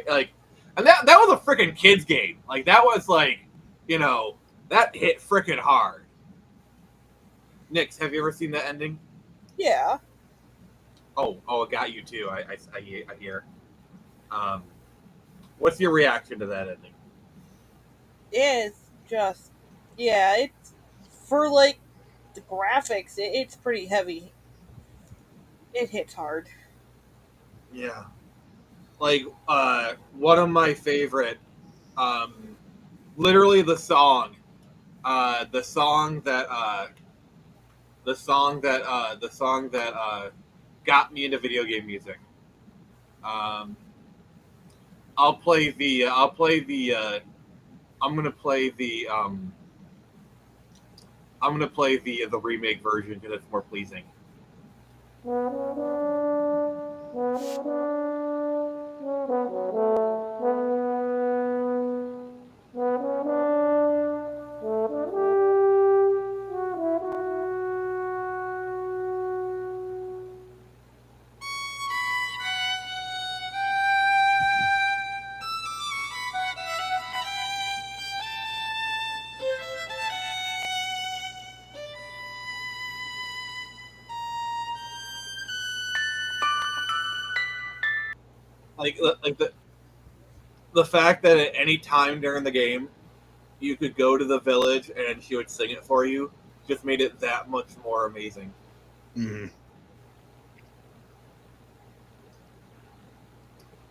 Like, and that was a freaking kids game. Like that was like, that hit freaking hard. Nix, have you ever seen that ending? Yeah. Oh, it got you too. I hear. What's your reaction to that ending? It's just, yeah, it's, for like the graphics, it's pretty heavy. It hits hard. Yeah. Like, one of my favorite, literally the song that got me into video game music. I'll play the, I'm gonna play the remake version because it's more pleasing. Like the fact that at any time during the game you could go to the village and she would sing it for you just made it that much more amazing. Mm-hmm.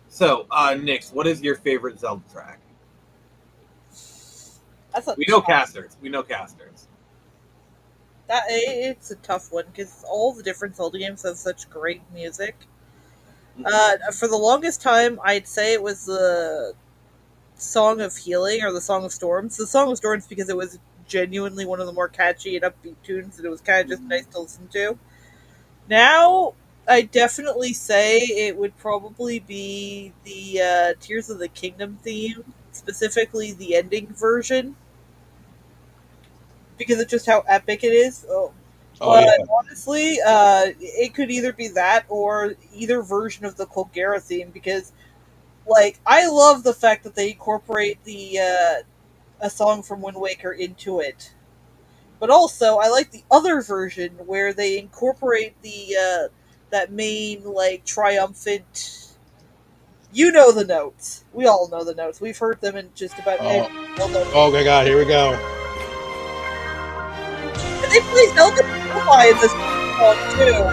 So, Nix, what is your favorite Zelda track? We know casters. That it's a tough one because all the different Zelda games have such great music. For the longest time, I'd say it was the Song of Healing or the Song of Storms. The Song of Storms because it was genuinely one of the more catchy and upbeat tunes, and it was kind of just nice to listen to. Now, I definitely say it would probably be the Tears of the Kingdom theme, specifically the ending version, because of just how epic it is. But honestly, it could either be that or either version of the Colgera theme because, like, I love the fact that they incorporate a song from Wind Waker into it. But also, I like the other version where they incorporate that main like triumphant. You know the notes. We all know the notes. We've heard them in just about every Zelda. Oh my God! Here we go. And they play Zelda in this song too.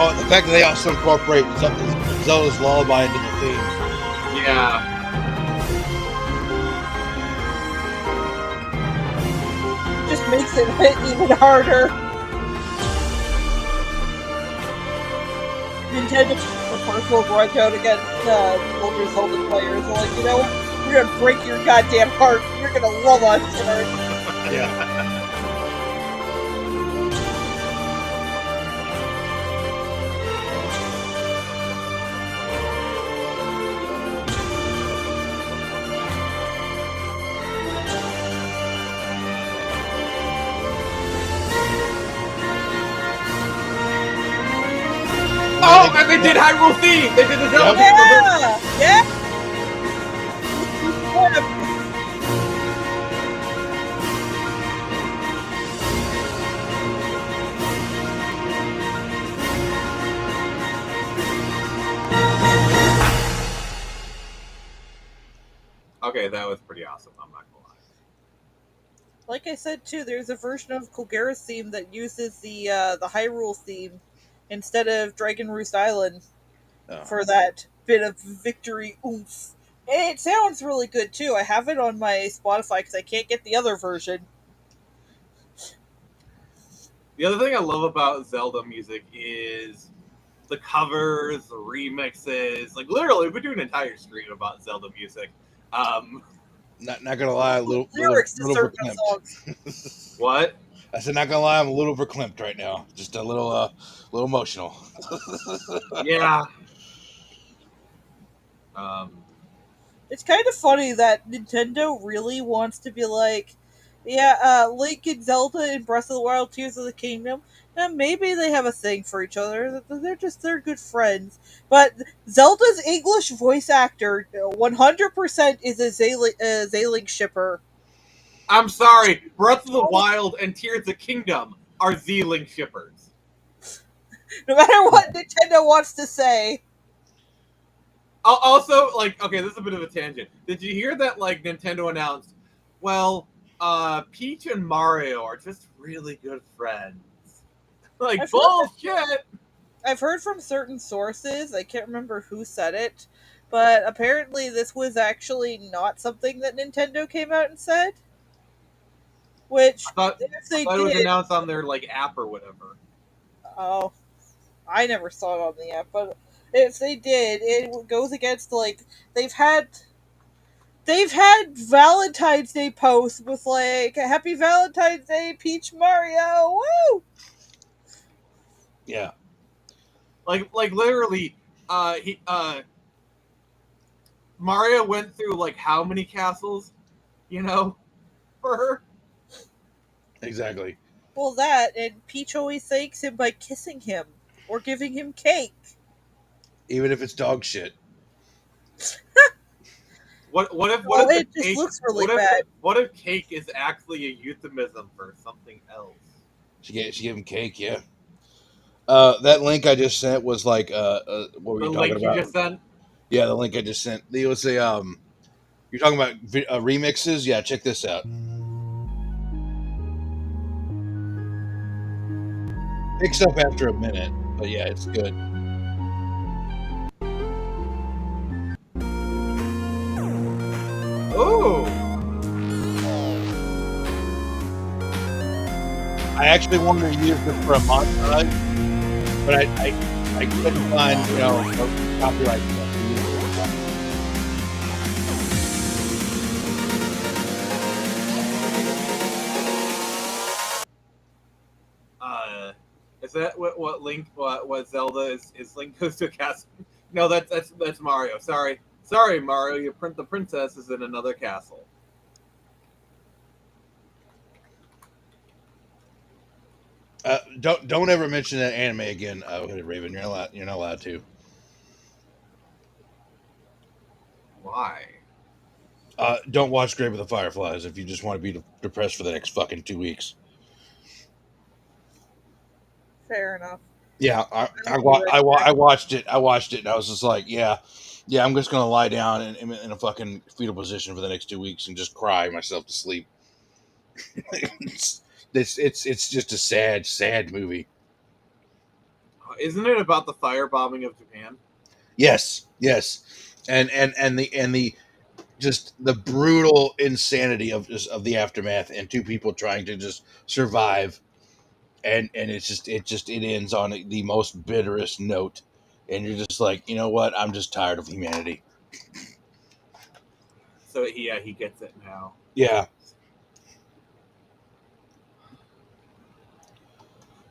Oh, the fact that they also incorporate Zelda's Lullaby into the theme. Yeah. Just makes it hit even harder. Nintendo a personal grudge out against older Zelda players. They're like, you know what? We're gonna break your goddamn heart. You're gonna love us for it. Yeah. Oh, and they did Hyrule theme. They did the Zelda theme. Yeah, yeah. Okay, that was pretty awesome. I'm not gonna lie. Like I said too, there's a version of Kulgara's theme that uses the Hyrule theme instead of Dragon Roost Island for that bit of victory oomph. And it sounds really good too. I have it on my Spotify because I can't get the other version. The other thing I love about Zelda music is the covers, the remixes. Like literally, we do an entire stream about Zelda music. Not gonna lie, a little Lyrics to certain verklempt. songs. What? I said, not gonna lie, I'm a little verklempt right now. Just a little emotional. Yeah. It's kind of funny that Nintendo really wants to be like, yeah, Link and Zelda in Breath of the Wild, Tears of the Kingdom. And maybe they have a thing for each other. They're good friends. But Zelda's English voice actor 100% is a Zalink shipper. I'm sorry. Breath of the Wild and Tears of the Kingdom are Z-Link shippers. No matter what Nintendo wants to say. Also, like, okay, this is a bit of a tangent. Did you hear that, like, Nintendo announced, well, Peach and Mario are just really good friends? Like, bullshit! I've heard from certain sources, I can't remember who said it, but apparently this was actually not something that Nintendo came out and said. Which, I thought if they it did, was announced on their, like, app or whatever. oh, I never saw it on the app, but if they did, it goes against, like, they've had Valentine's Day posts with, like, Happy Valentine's Day, Peach Mario, woo! Yeah. Like literally, Mario went through, like, how many castles, you know, for her? Exactly. Well, that, and Peach always thanks him by kissing him, or giving him cake. Even if it's dog shit. What if it the just cake, looks really bad. What if cake is actually a euphemism for something else? She gave him cake, yeah. That link I just sent was like what were you The talking link you about? just sent? Yeah, the link I just sent. It was a you're talking about remixes? Yeah, check this out. Picks up after a minute, but yeah, it's good. Ooh. I actually wanted to use this for a montage, but I couldn't find, copyright stuff. Is that what Link what Zelda is Link goes to a castle? No, that's Mario. Sorry, Mario. The princess is in another castle. Don't ever mention that anime again, Hooded Raven. You're not allowed to. Why? Don't watch Grave of the Fireflies if you just want to be depressed for the next fucking 2 weeks. Fair enough. Yeah, I watched it. I watched it, and I was just like, yeah, I'm just gonna lie down in a fucking fetal position for the next 2 weeks and just cry myself to sleep. it's just a sad movie. Isn't it about the firebombing of Japan? Yes, and the just the brutal insanity of the aftermath and two people trying to just survive, and it ends on the most bitterest note, and you're just like, you know what? I'm just tired of humanity. So he gets it now. Yeah,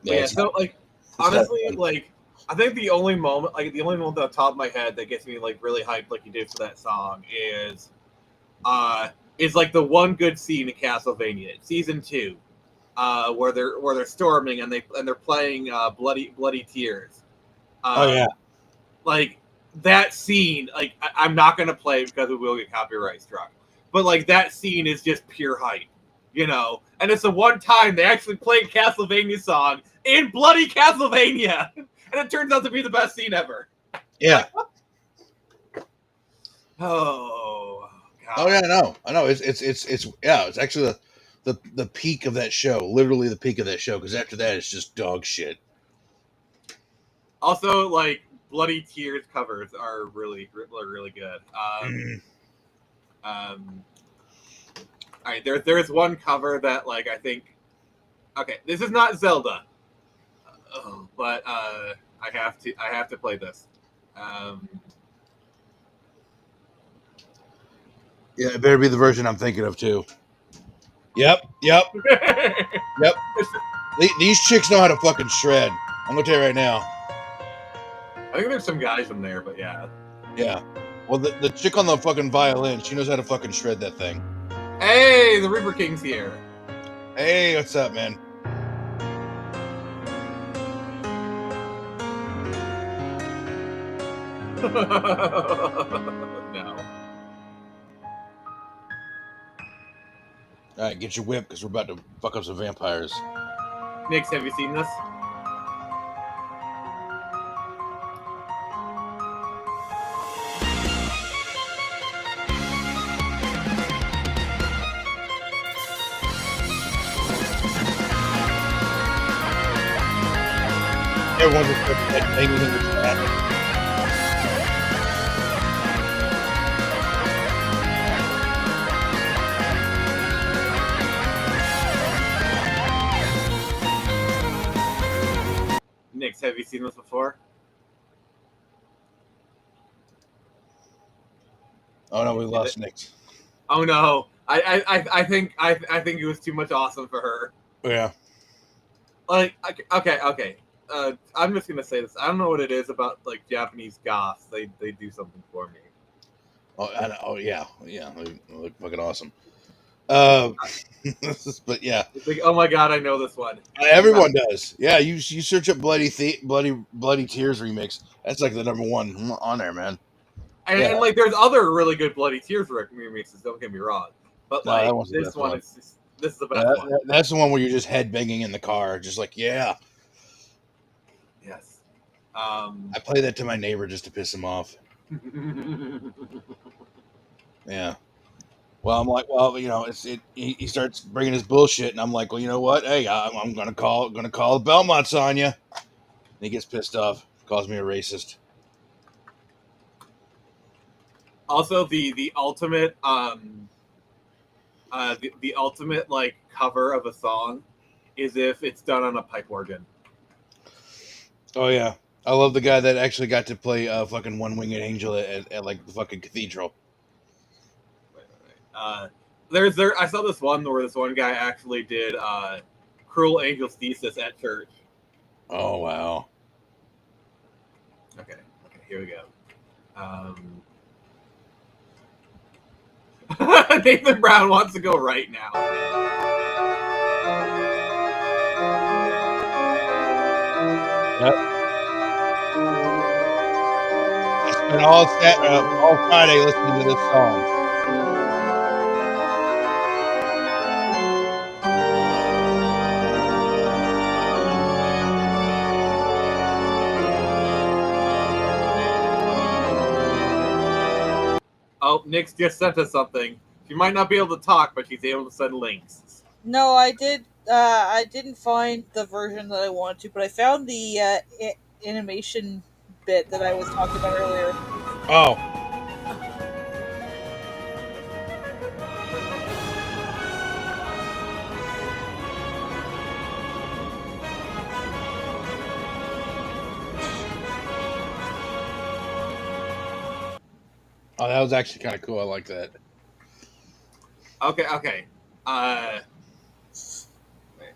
But yeah, it's so like it's not honestly, fun. like I think the only moment on the top of my head that gets me like really hyped, like you did for that song, is like the one good scene in Castlevania, season 2, where they're storming and they're playing bloody tears. Oh yeah, Like that scene, like I'm not gonna play it because we will get copyright struck. But like that scene is just pure hype, you know. And it's the one time they actually play a Castlevania song in bloody Castlevania, and it turns out to be the best scene ever. yeah. Oh God. Oh yeah, I know. It's actually the peak of that show, literally the peak of that show. Because after that, it's just dog shit. Also, like bloody tears covers are really good. Mm. Um, all right, there's one cover that like I think. Okay, this is not Zelda, but I have to play this. Yeah, it better be the version I'm thinking of too. Yep. These chicks know how to fucking shred. I'm gonna tell you right now. I think there's some guys in there, but yeah. Yeah. Well, the chick on the fucking violin, she knows how to fucking shred that thing. Hey, the Reaper King's here. Hey, what's up, man? No. All right, get your whip because we're about to fuck up some vampires. Nix, have you seen this? Everyone's just like banging in the chat. Nix, have you seen this before? Oh no, we lost Nick. Oh no, I think it was too much awesome for her. Yeah. Like, okay. I'm just gonna say this. I don't know what it is about like Japanese goths. They do something for me. Oh yeah. They look fucking awesome. But yeah, It's like, oh my god, I know this one. everyone does. Yeah, you search up bloody tears remix. That's like the number one on there, man. And like, there's other really good bloody tears remixes. Don't get me wrong, but No, like that wasn't the this best one one. is this is the best one. That's the one where you're just headbanging in the car, just like yeah. Yes. I play that to my neighbor just to piss him off. Yeah. Well, I'm like, well, you know, he starts bringing his bullshit, and I'm like, well, you know what? Hey, I'm gonna call the Belmonts on you. And he gets pissed off, calls me a racist. Also, the ultimate the ultimate like cover of a song is if it's done on a pipe organ. Oh yeah, I love the guy that actually got to play fucking One Winged Angel at like the fucking cathedral. I saw this one where this one guy actually did Cruel Angel's Thesis at church. Oh wow. Okay, here we go. Nathan Brown wants to go right now. Yep. I spent all Friday listening to this song. Oh, Nick's just sent us something. She might not be able to talk, but she's able to send links. No, I did. I didn't find the version that I wanted to, but I found the animation bit that I was talking about earlier. Oh. Oh, that was actually kind of cool. I like that. Okay. Uh, wait,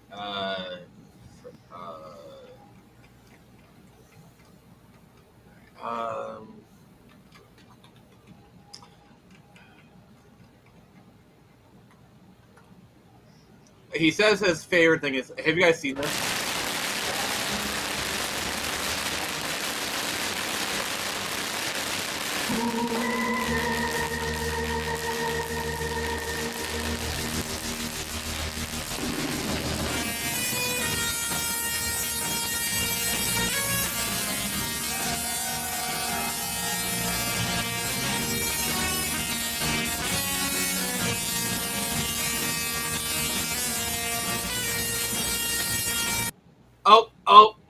um, he says his favorite thing is. Have you guys seen this?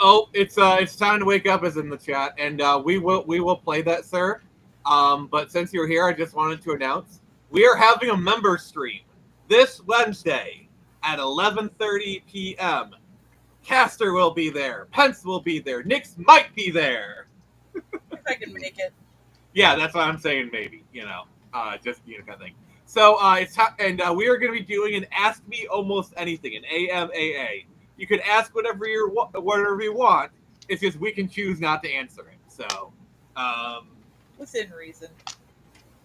Oh! It's time to wake up, is in the chat, and we will play that, sir. But since you're here, I just wanted to announce we are having a member stream this Wednesday at 11:30 p.m. Caster will be there, Pence will be there, Nix might be there. If I can make it. Yeah, that's what I'm saying. Maybe just kind of thing. So we are going to be doing an Ask Me Almost Anything, an AMAA. You can ask whatever you want. It's just we can choose not to answer it. So, Within reason.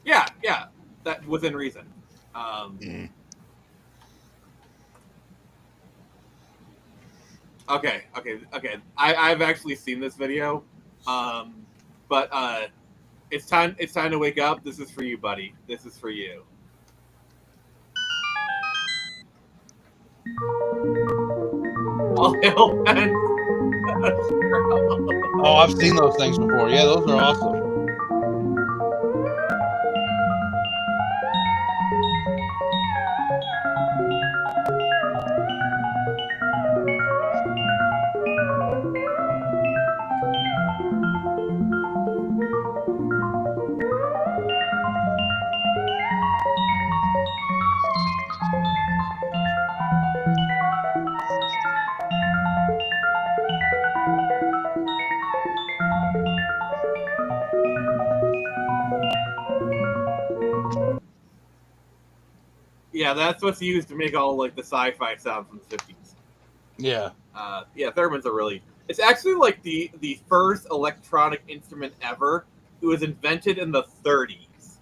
Yeah, that within reason. Okay. I've actually seen this video, but it's time to wake up. This is for you, buddy. This is for you. All hail Pence. Oh, I've seen those things before. Yeah, those are awesome. Yeah, that's what's used to make all like the sci-fi sounds from the 50s. Yeah. Theremins are really. It's actually like the first electronic instrument ever. It was invented in the 30s.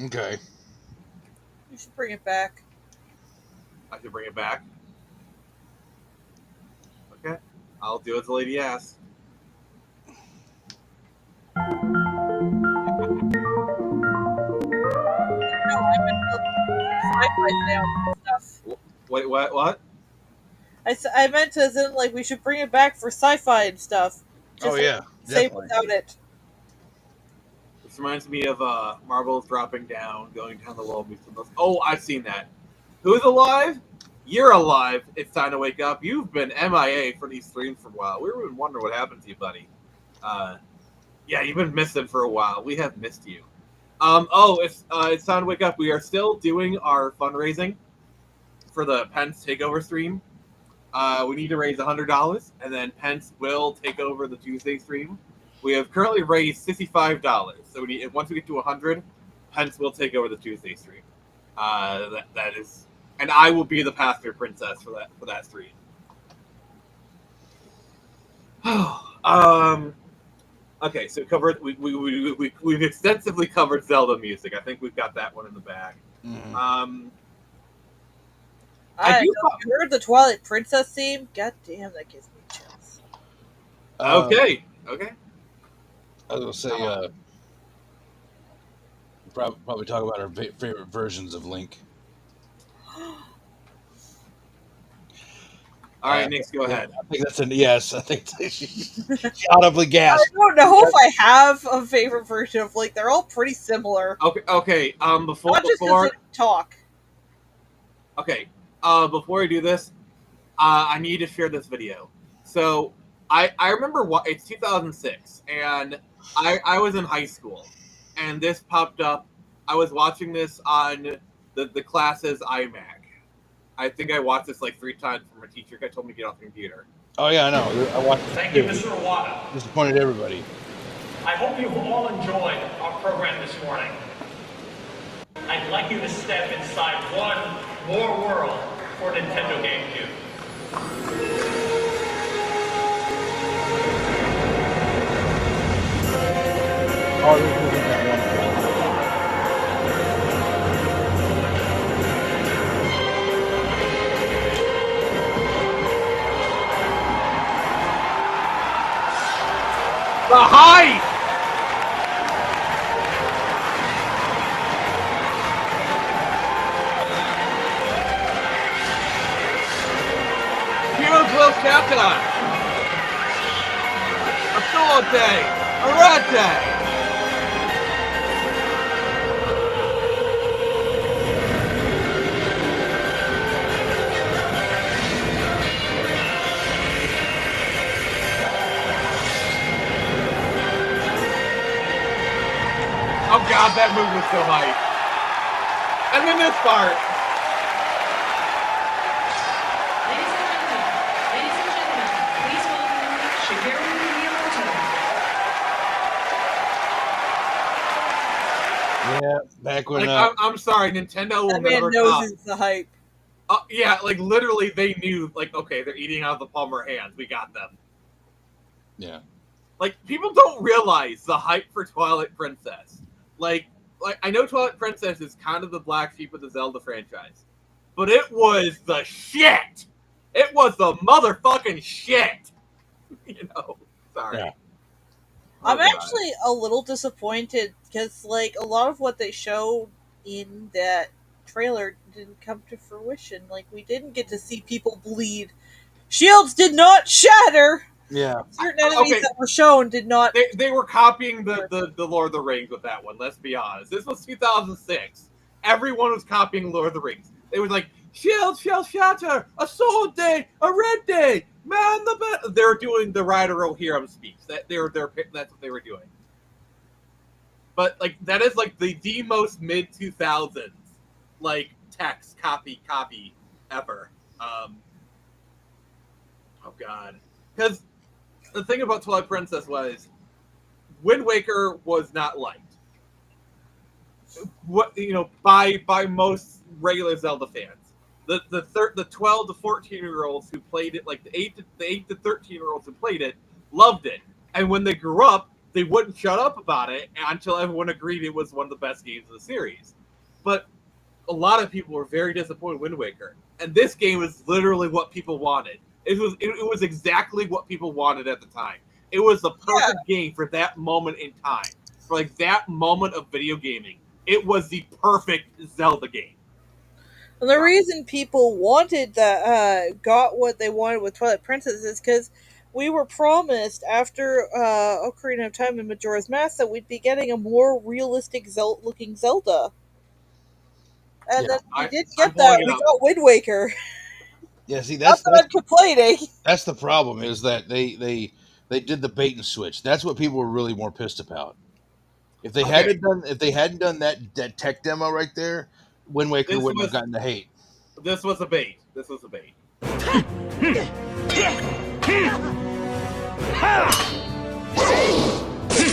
Okay. You should bring it back. I should bring it back. Okay, I'll do as the lady asks. Sci-fi sound stuff. Wait, what? I meant as in like we should bring it back for sci-fi and stuff. Oh yeah. Say Definitely. without it. This reminds me of marbles dropping down, going down the wall. Oh, I've seen that. Who's alive? You're alive. It's time to wake up. You've been MIA for these streams for a while. We were wondering what happened to you, buddy. Yeah, you've been missing for a while. We have missed you. It's time to wake up. We are still doing our fundraising for the Pence takeover stream. We need to raise $100, and then Pence will take over the Tuesday stream. We have currently raised $65, so once we get to 100, Pence will take over the Tuesday stream. That is, and I will be the pastor princess for that stream. Okay, so we've extensively covered Zelda music. I think we've got that one in the bag. Mm-hmm. I heard the Twilight Princess theme. God damn, that gives me chills. Okay. I was gonna say, probably talk about our favorite versions of Link. All right, Nix, go ahead. I think that's a yes. I think she audibly gasped. I don't know if I have a favorite version of Link. They're all pretty similar. Okay. Before talk. Okay. Before we do this, I need to share this video. So, I remember what it's 2006, and I was in high school, and this popped up. I was watching this on the class's iMac. I think I watched this like 3 times from a teacher who told me to get off the computer. Oh yeah, I know. I watched. Thank you, Mr. Iwata. Disappointed everybody. I hope you've all enjoyed our program this morning. I'd like you to step inside one more world for Nintendo GameCube. Oh, this isn't that one. The height! Heroes will Captain! A solo day! A red day! Oh god, that move was so hype. And then this part. Yeah, back when. Like, I'm sorry, Nintendo will That man never knows top. it's the hype. Yeah, like literally they knew, like, okay, they're eating out of the palm of our hands. We got them. Yeah. Like, people don't realize the hype for Twilight Princess. Like I know Twilight Princess is kind of the black sheep of the Zelda franchise, but it was the shit. It was the motherfucking shit. You know, sorry. Yeah. Oh, I'm God. actually a little disappointed because, like, a lot of what they showed in that trailer didn't come to fruition. Like, we didn't get to see people bleed. Shields did not shatter. Yeah. Certain enemies Okay. that were shown did not. They were copying the Lord of the Rings with that one. Let's be honest. This was 2006. Everyone was copying Lord of the Rings. They were like, shield shall shatter, a sword day, a red day, man the best. They were doing the Rider Rohirrim speech. That's what they were doing. But like that is like the most mid 2000s like text copy ever. Oh god, because the thing about Twilight Princess was Wind Waker was not liked. What by most regular Zelda fans. The 12 to 14-year-olds who played it, like the 8 to 13-year-olds who played it, loved it. And when they grew up, they wouldn't shut up about it until everyone agreed it was one of the best games of the series. But a lot of people were very disappointed in Wind Waker. And this game was literally what people wanted. It was exactly what people wanted at the time. It was the perfect game for that moment in time. For like that moment of video gaming. It was the perfect Zelda game. And the reason people wanted that, got what they wanted with Twilight Princess is because we were promised after Ocarina of Time and Majora's Mask that we'd be getting a more realistic looking Zelda. And Yeah, then we didn't I'm get that. pulling it We up. got Wind Waker. Yeah. See, Not that I'm complaining. that's the problem is that they did the bait and switch. That's what people were really more pissed about. If they hadn't done that tech demo right there, Wind Waker This wouldn't was- have gotten the hate. This was a bait.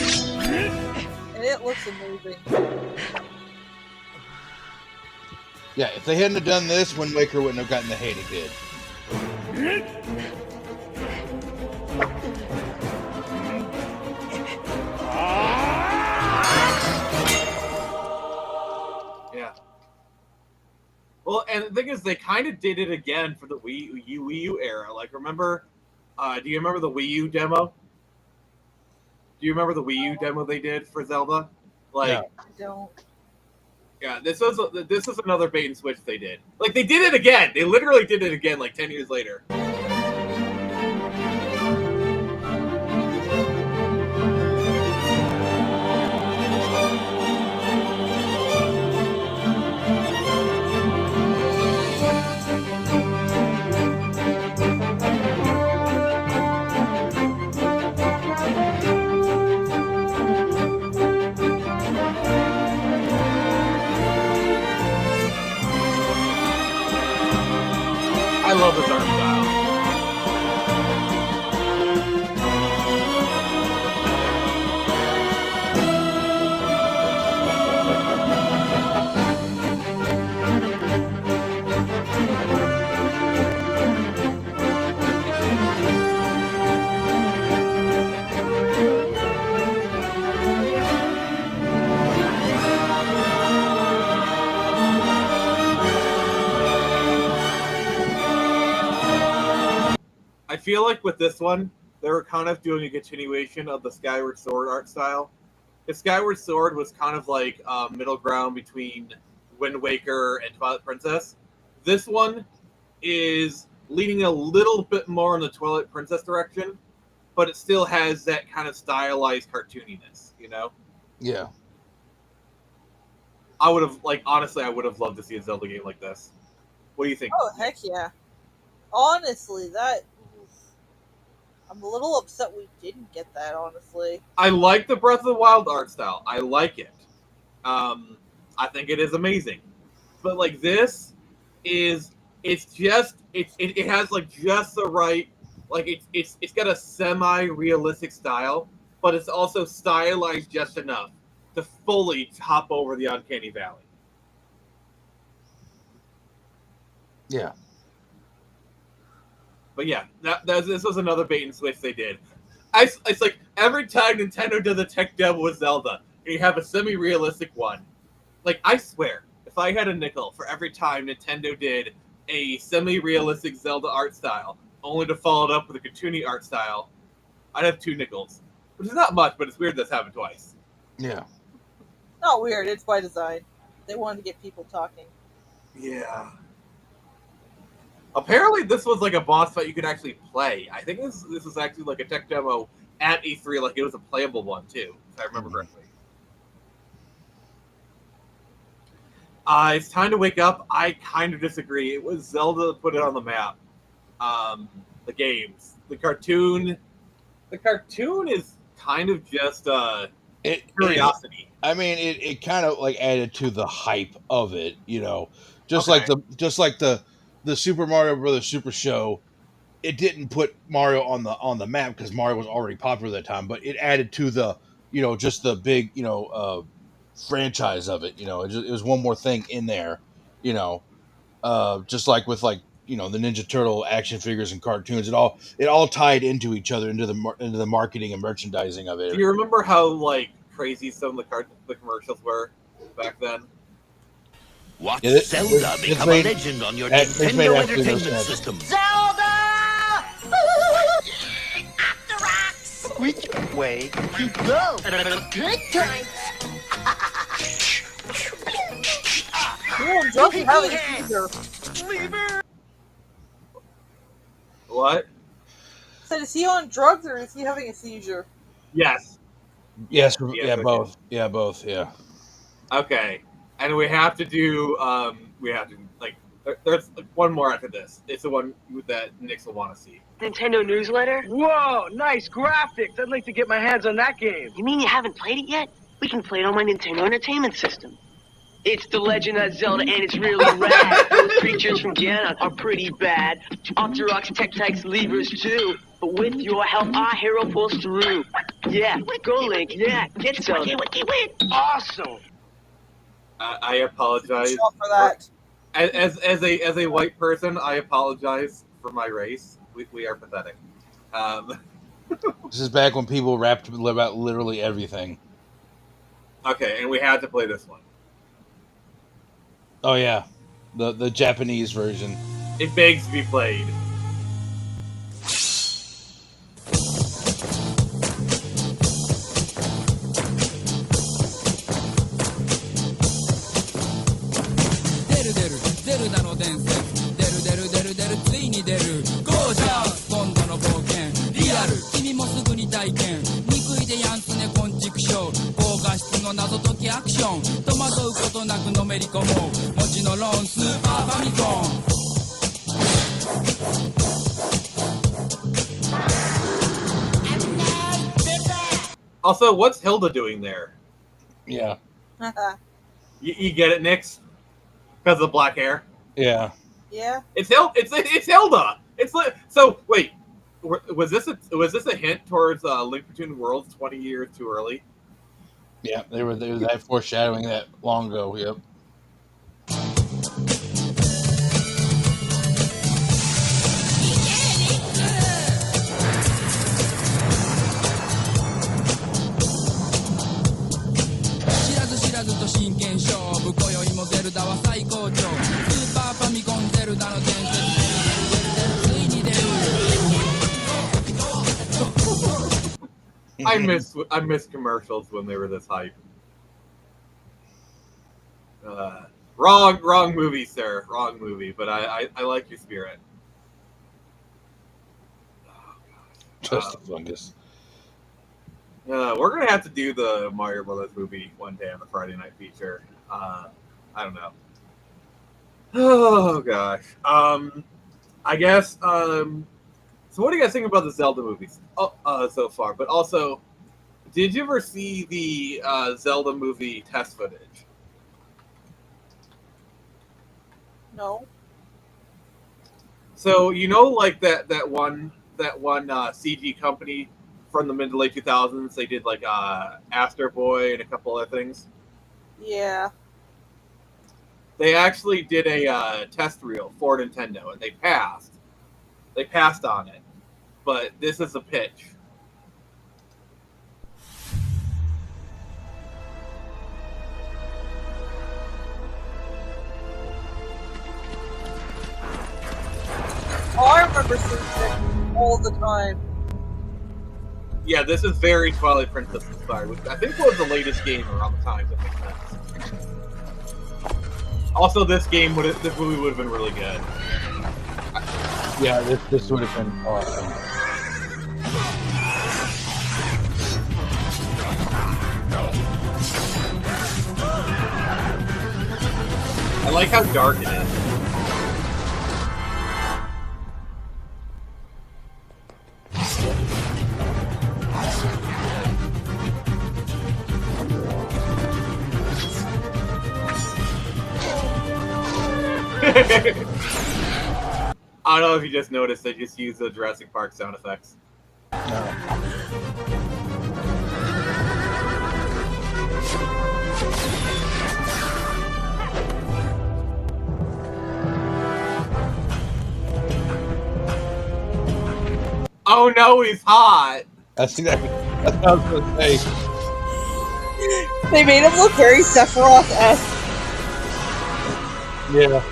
And it looks amazing. Yeah, if they hadn't have done this, Wind Waker wouldn't have gotten the hate it did. Yeah. Well, and the thing is, they kind of did it again for the Wii U era. Like, remember? Do you remember the Wii U demo? Do you remember the Wii U demo they did for Zelda? Like, Yeah. I don't. yeah, this is another bait and switch they did. Like, they did it again. They literally did it again, like 10 years later. love this art style. I feel like with this one, they were kind of doing a continuation of the Skyward Sword art style. The Skyward Sword was kind of like middle ground between Wind Waker and Twilight Princess. This one is leaning a little bit more in the Twilight Princess direction, but it still has that kind of stylized cartooniness, you know? Yeah. I would have, like, honestly, I would have loved to see a Zelda game like this. What do you think? Oh, heck yeah. Honestly, I'm a little upset we didn't get that, honestly. I like the Breath of the Wild art style. I like it. I think it is amazing. But, like, this is, it has, like, just the right, like, it's got a semi-realistic style, but it's also stylized just enough to fully top over the Uncanny Valley. Yeah. But yeah, this was another bait and switch they did. It's like every time Nintendo does a tech demo with Zelda, and you have a semi-realistic one. Like, I swear, if I had a nickel for every time Nintendo did a semi-realistic Zelda art style, only to follow it up with a cartoony art style, I'd have 2 nickels. Which is not much, but it's weird that's happened twice. Yeah. Not weird, it's by design. They wanted to get people talking. Yeah. Apparently, this was like a boss fight you could actually play. I think this was actually like a tech demo at E3, like it was a playable one too, if I remember correctly. It's time to wake up. I kind of disagree. It was Zelda that put it on the map. The games, the cartoon is kind of just curiosity. It kind of like added to the hype of it, you know, just like the Super Mario Brothers Super Show. It didn't put Mario on the map because Mario was already popular at that time, but it added to the, you know, just the big, you know, franchise of it. You know, it was one more thing in there, you know, just like with, like, you know, the Ninja Turtle action figures and cartoons. It all tied into each other, into the marketing and merchandising of it. Do you remember how, like, crazy some of the commercials were back then? Watch Yeah, Zelda become a legend on your Nintendo Entertainment System. Zelda! After rocks! Which way you go? Good times! Cool, Joker having a seizure. What? So is he on drugs or is he having a seizure? Yes. Yes, Yes, yeah, okay. both. Yeah, both, yeah. Okay. And we have to do, like, there's one more after this. It's the one that Nix will want to see. Nintendo newsletter? Whoa, nice graphics. I'd like to get my hands on that game. You mean you haven't played it yet? We can play it on my Nintendo Entertainment System. It's The Legend of Zelda, and it's really rad. Those creatures from Ganon are pretty bad. Octoroks, Tektites, Levers, too. But with your help, our hero pulls through. Yeah, go Link, yeah, get Zelda. Awesome! I apologize Shot for that. As a white person. I apologize for my race. We are pathetic. This is back when people rapped about literally everything. Okay, and we had to play this one. Oh yeah, the Japanese version. It begs to be played. Also, what's Hilda doing there? Yeah. You get it, Nix? Because of black hair? Yeah. Yeah. It's Zelda. It's like so. Wait, was this a hint towards Link Between Worlds 20 years too early? Yeah, they were that foreshadowing that long ago. Yep. I miss commercials when they were this hype. Wrong movie, sir. Wrong movie. But I like your spirit. Just the fungus. We're gonna have to do the Mario Brothers movie one day on the Friday night feature. I don't know. Oh gosh. I guess. So what do you guys think about the Zelda movies so far? But also, did you ever see the Zelda movie test footage? No. So like that one CG company from the mid to late 2000s. They did like Astro Boy and a couple other things. Yeah. They actually did a test reel for Nintendo, and they passed. They passed on it, but this is a pitch. Oh, I remember seeing it all the time. Yeah, this is very Twilight Princess inspired, which I think was the latest game around the time. That makes sense. Also, this movie would have been really good. Yeah, this would have been awesome. I like how dark it is. I don't know if you just noticed, they just used the Jurassic Park sound effects. No. Oh no, he's hot! That's what I was going to say. They made him look very Sephiroth-esque. Yeah.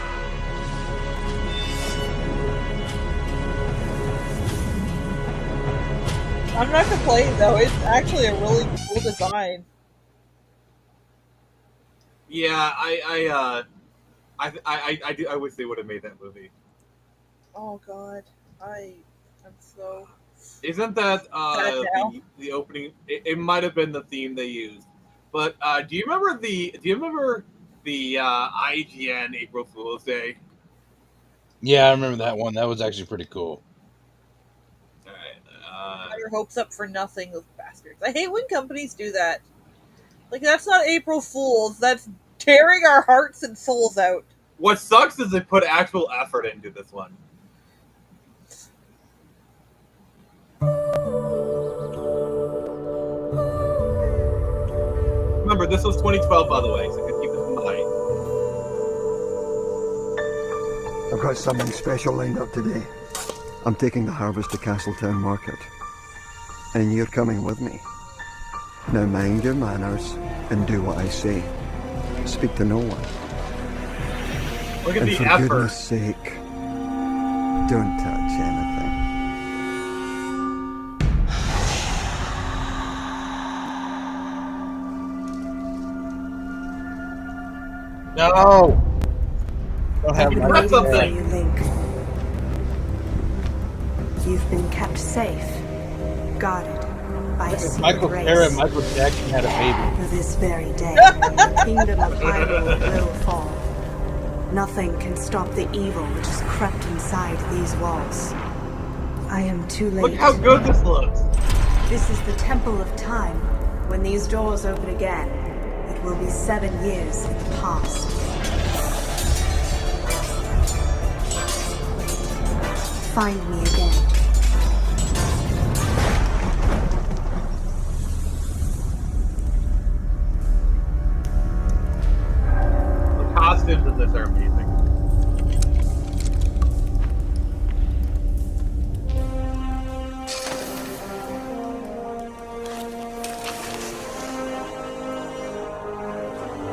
I'm not complaining though, it's actually a really cool design. Yeah, I wish they would have made that movie. Oh god, I'm so... Isn't that the opening? It might have been the theme they used. But do you remember the IGN April Fool's Day? Yeah, I remember that one. That was actually pretty cool. Got your hopes up for nothing, those bastards. I hate when companies do that. Like, that's not April Fool's. That's tearing our hearts and souls out. What sucks is they put actual effort into this one. Remember, this was 2012, by the way, so keep this in mind. I've got something special lined up today. I'm taking the harvest to Castletown Market. And you're coming with me. Now mind your manners and do what I say. Speak to no one. Look at and the for effort. goodness sake, don't touch anything. No! Don't have That's my something. You Link. You've been kept safe, guarded by a secret Michael race. Cera and Michael Jackson had a baby. For this very day, the kingdom of Hyrule will fall. Nothing can stop the evil which has crept inside these walls. I am too late. Look how good this looks. This is the Temple of Time. When these doors open again, it will be 7 years in the past. find me again. The costumes in this are amazing.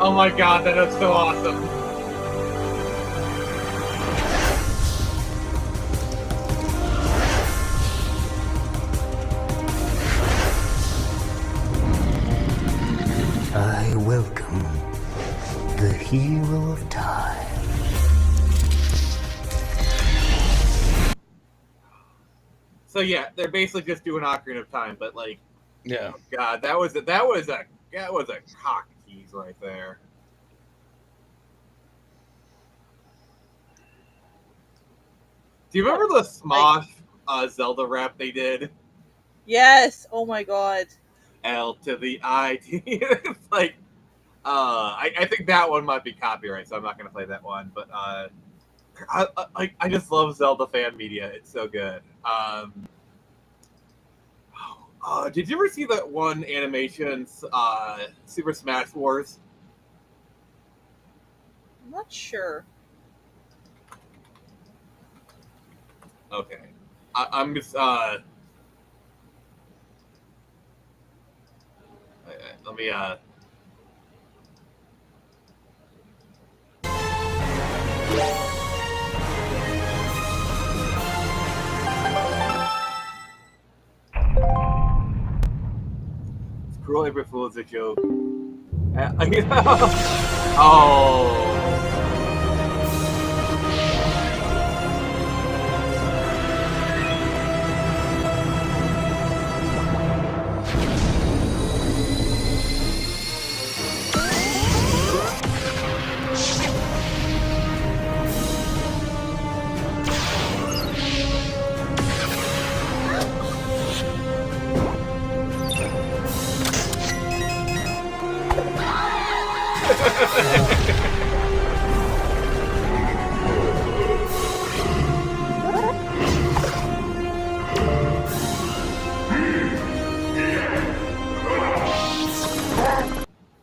Oh my god, that is so awesome. I welcome the hero of time. So yeah, they're basically just doing Ocarina of Time, but like, yeah, oh god, that was a cock tease right there. Do you remember the Smosh Zelda rap they did? Yes. Oh my god. L to the I T. It's like, I think that one might be copyright, so I'm not gonna play that one. But I just love Zelda fan media. It's so good. Did you ever see that one animation, Super Smash Wars? I'm not sure. Okay, I'm just let me Cruel April Fool is a joke. Oh.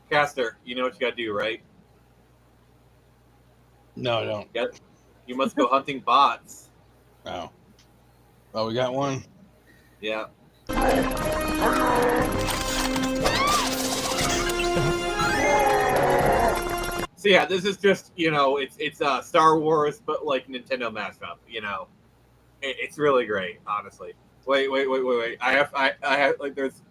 Caster, you know what you gotta do, right? No, I don't. You must go hunting bots. Oh. Oh, we got one? Yeah. So yeah, this is just, it's Star Wars, but like Nintendo mashup. It's really great, honestly. Wait. I have like there's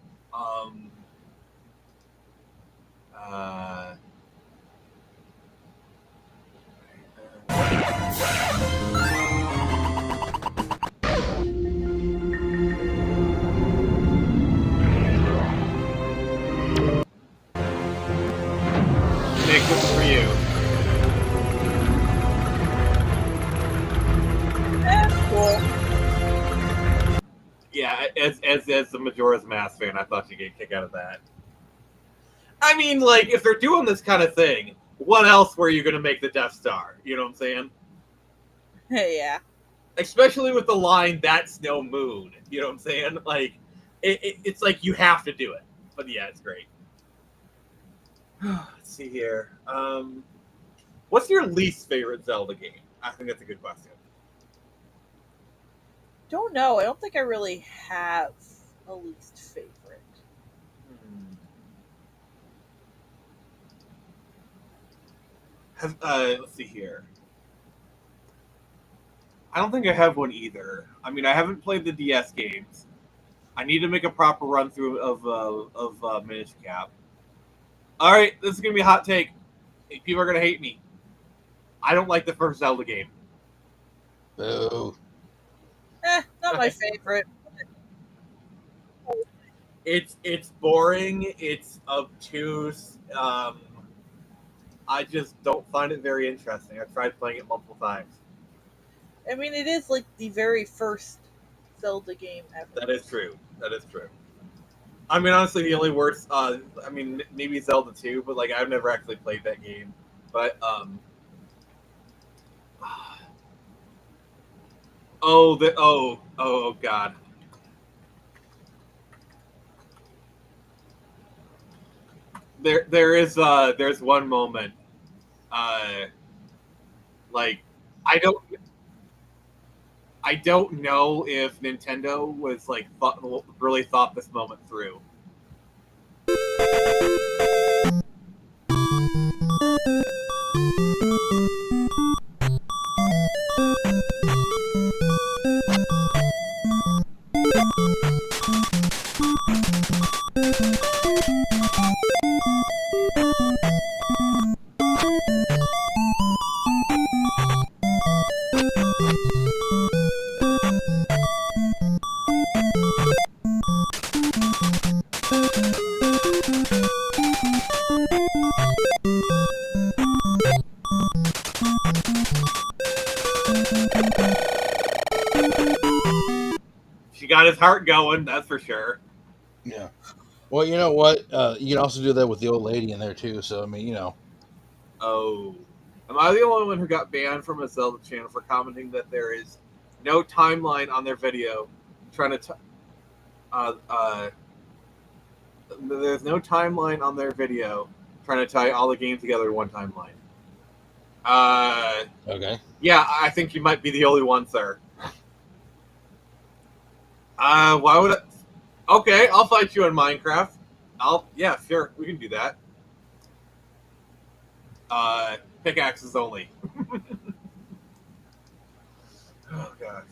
Nick, this is for you. Cool. Yeah, as the Majora's Mask fan, I thought you'd get a kick out of that. I mean, like, if they're doing this kind of thing, what else were you going to make the Death Star? You know what I'm saying? Yeah. Especially with the line, "That's no moon." You know what I'm saying? Like, it's like you have to do it. But yeah, it's great. Let's see here. What's your least favorite Zelda game? I think that's a good question. Don't know. I don't think I really have a least favorite. Let's see here. I don't think I have one either. I mean, I haven't played the DS games. I need to make a proper run through of Minish Cap. All right, this is gonna be a hot take. People are gonna hate me. I don't like the first Zelda game. Boo. Not my favorite. It's boring. It's obtuse. I just don't find it very interesting. I've tried playing it multiple times. I mean, it is like the very first Zelda game ever. That is true. I mean, honestly, the only worst, maybe Zelda 2, but like I've never actually played that game. But Oh God. There's one moment, like I don't I don't know if Nintendo was like really thought this moment through. She got his heart going, that's for sure. Yeah. Well, you know what? You can also do that with the old lady in there too. So I mean, you know. Oh, am I the only one who got banned from a Zelda channel for commenting that there is no timeline on their video? Trying to, there's no timeline on their video trying to tie all the games together in one timeline. Okay. Yeah, I think you might be the only one, sir. Why would I? Okay, I'll fight you in Minecraft. Yeah, sure, we can do that. Pickaxes only. Oh gosh.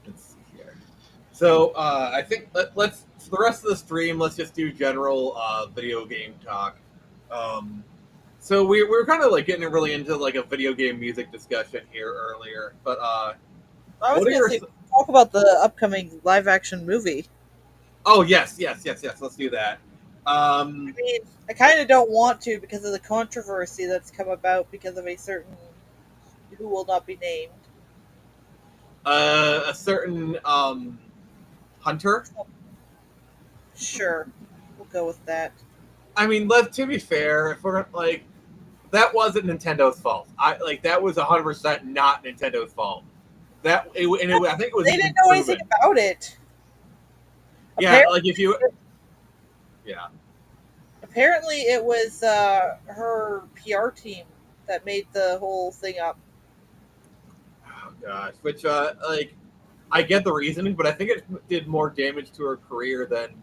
Let's see here. So I think let's for the rest of the stream, let's just do general video game talk. So we were kind of like getting really into like a video game music discussion here earlier, but I was going to say talk about the upcoming live action movie. Oh yes. Let's do that. I mean, I kind of don't want to because of the controversy that's come about because of a certain who will not be named. A certain Hunter. Sure, we'll go with that. I mean, to be fair, if we're like, that wasn't Nintendo's fault. That was 100% not Nintendo's fault. I think it was. They didn't know anything about it. Yeah, apparently, like if you. Yeah. Apparently, it was her PR team that made the whole thing up. Oh gosh, which like, I get the reasoning, but I think it did more damage to her career than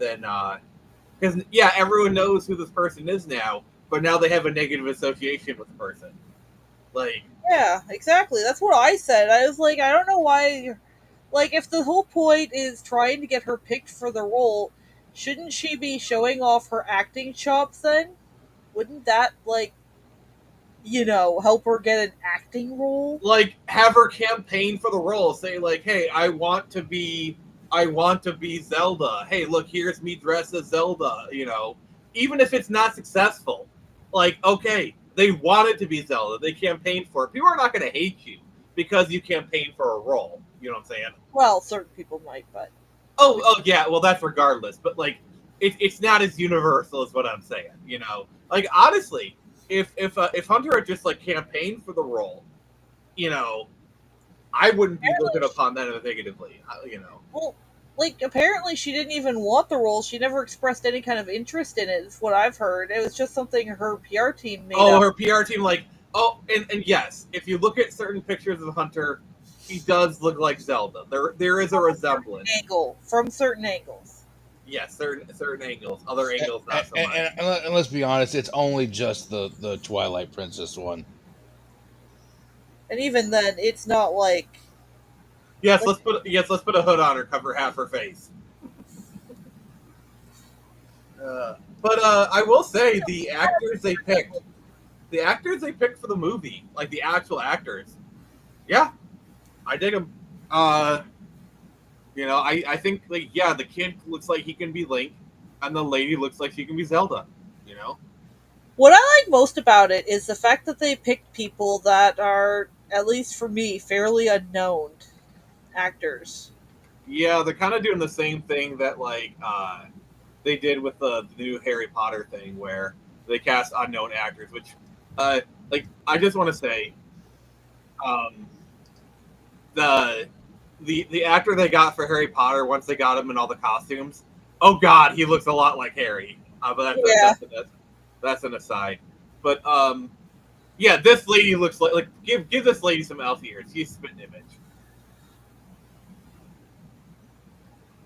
because yeah, everyone knows who this person is now, but now they have a negative association with the person. Like, yeah, exactly. That's what I said. I was like, I don't know why. Like, if the whole point is trying to get her picked for the role, shouldn't she be showing off her acting chops then? Wouldn't that, like, help her get an acting role? Like, have her campaign for the role. Say, like, hey, I want to be Zelda. Hey, look, here's me dressed as Zelda, Even if it's not successful. Like, okay, they want it to be Zelda. They campaigned for it. People are not going to hate you because you campaigned for a role. You know what I'm saying? Well, certain people might, but... Oh yeah, well, that's regardless. But, like, it's not as universal as what I'm saying, Like, honestly, if Hunter had just, like, campaigned for the role, I wouldn't be looking upon that negatively, Well, like, apparently she didn't even want the role. She never expressed any kind of interest in it, is what I've heard. It was just something her PR team made up. Her PR team, like, and yes, if you look at certain pictures of Hunter, he does look like Zelda. There is a resemblance. From certain angles. Yes, certain angles. Other angles, not so much. And let's be honest, it's only just the Twilight Princess one. And even then, it's not like... Let's put a hood on her, cover half her face. But I will say the actors they picked for the movie, like the actual actors, yeah, I dig them. I think the kid looks like he can be Link, and the lady looks like she can be Zelda. What I like most about it is the fact that they picked people that are, at least for me, fairly unknown actors. Yeah, they're kind of doing the same thing that they did with the new Harry Potter thing, where they cast unknown actors. Which, I just want to say, The actor they got for Harry Potter, once they got him in all the costumes, oh god, he looks a lot like Harry. But that's an aside. But yeah, this lady looks like give this lady some elf ears. She's spitting image.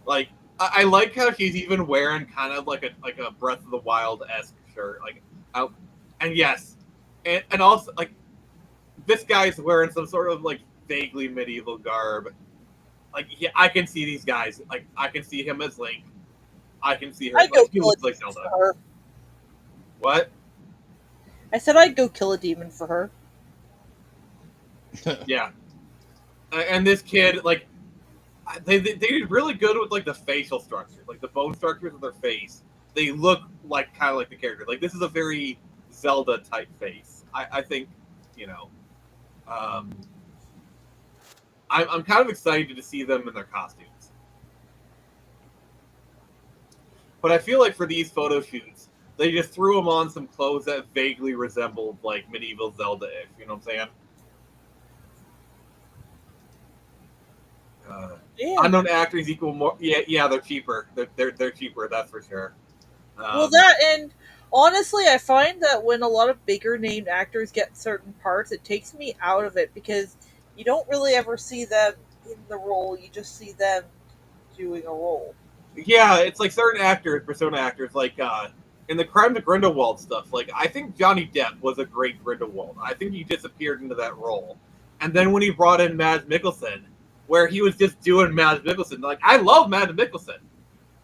Like I like how she's even wearing kind of like a Breath of the Wild-esque shirt. And yes, and also like this guy's wearing some sort of like vaguely medieval garb. Like yeah, I can see these guys. Like I can see him as Link. I can see her. I'd go Like, he kill a looks like demon Zelda. for her. What? I said I'd go kill a demon for her. Yeah. And this kid, like, they did really good with like the facial structure, like the bone structures of their face. They look like kind of like the character. Like this is a very Zelda type face. I think, you know, I'm kind of excited to see them in their costumes. But I feel like for these photo shoots, they just threw them on some clothes that vaguely resembled like medieval Zelda-ish. You know what I'm saying? Unknown actors equal more. Yeah, they're cheaper. They're cheaper. That's for sure. Well, that and honestly, I find that when a lot of bigger named actors get certain parts, it takes me out of it because you don't really ever see them in the role. You just see them doing a role. Yeah, it's like certain actors, persona actors, like in the Crime of Grindelwald stuff. Like I think Johnny Depp was a great Grindelwald. I think he disappeared into that role, and then when he brought in Mads Mikkelsen, where he was just doing Mads Mikkelsen, like I love Mads Mikkelsen,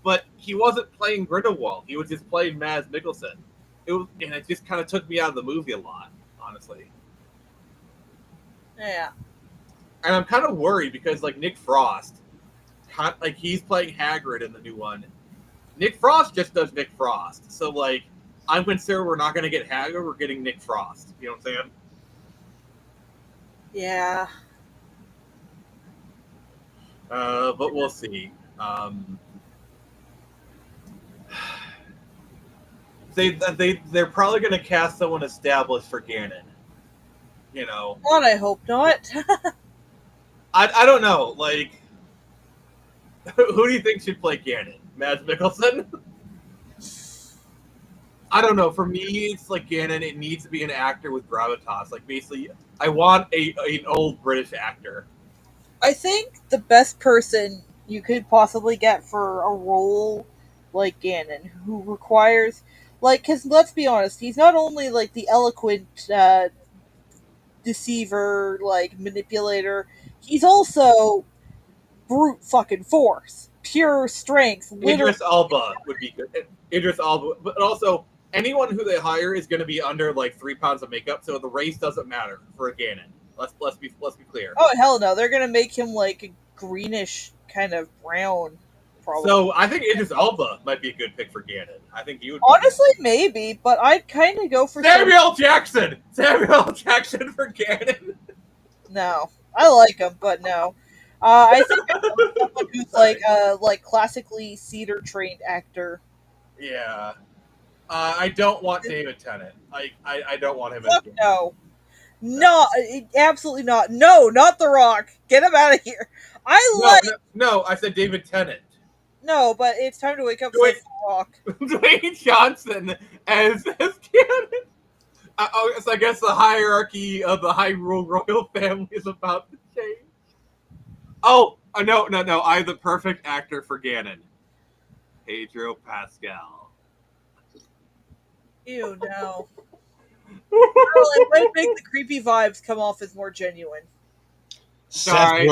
but he wasn't playing Grindelwald. He was just playing Mads Mikkelsen. And it just kind of took me out of the movie a lot, honestly. Yeah. And I'm kind of worried because like Nick Frost, like he's playing Hagrid in the new one. Nick Frost just does Nick Frost. So like I'm concerned we're not going to get Hagrid, we're getting Nick Frost. You know what I'm saying? Yeah. But we'll see. They're probably going to cast someone established for Ganon. You know. God, I hope not. I don't know. Like, who do you think should play Ganon? Mads Mikkelsen? I don't know. For me, it's like Ganon. It needs to be an actor with gravitas. Like, basically, I want an old British actor. I think the best person you could possibly get for a role like Ganon, who requires, like, because let's be honest, he's not only like the eloquent deceiver, like manipulator, he's also brute fucking force, pure strength. Idris Elba would be good. Idris Elba, but also anyone who they hire is going to be under like 3 pounds of makeup, so the race doesn't matter for a Ganon. Let's be clear. Oh hell no, they're gonna make him like a greenish kind of brown. Probably. So I think Idris Elba might be a good pick for Ganon. I think he would. Honestly, maybe, but I'd kind of go for Samuel Jackson. Samuel Jackson for Ganon. No, I like him, but no. I think someone who's like classically theater trained actor. Yeah. I don't want David Tennant. I don't want him. Fuck no. No, absolutely not. No, not The Rock. Get him out of here. No, I said David Tennant. No, but it's time to wake up. The Rock. Dwayne Johnson as Ganon. So I guess the hierarchy of the Hyrule royal family is about to change. Oh, no. I have the perfect actor for Ganon. Pedro Pascal. Ew, no. It might make the creepy vibes come off as more genuine. Sorry.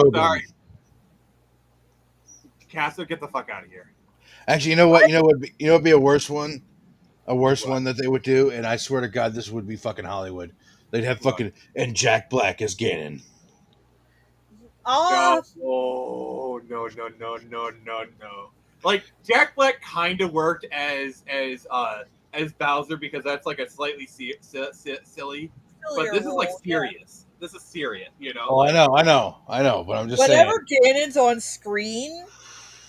Castle, get the fuck out of here. Actually, you know what? You know what would be a worse one? A worse one that they would do, and I swear to God, this would be fucking Hollywood. They'd have fucking and Jack Black as Ganon. No. Like Jack Black kind of worked as Bowser because that's like a slightly silly, but this is like serious. Yeah. This is serious, you know. Oh, I know, but I'm just whenever saying. Ganon's on screen,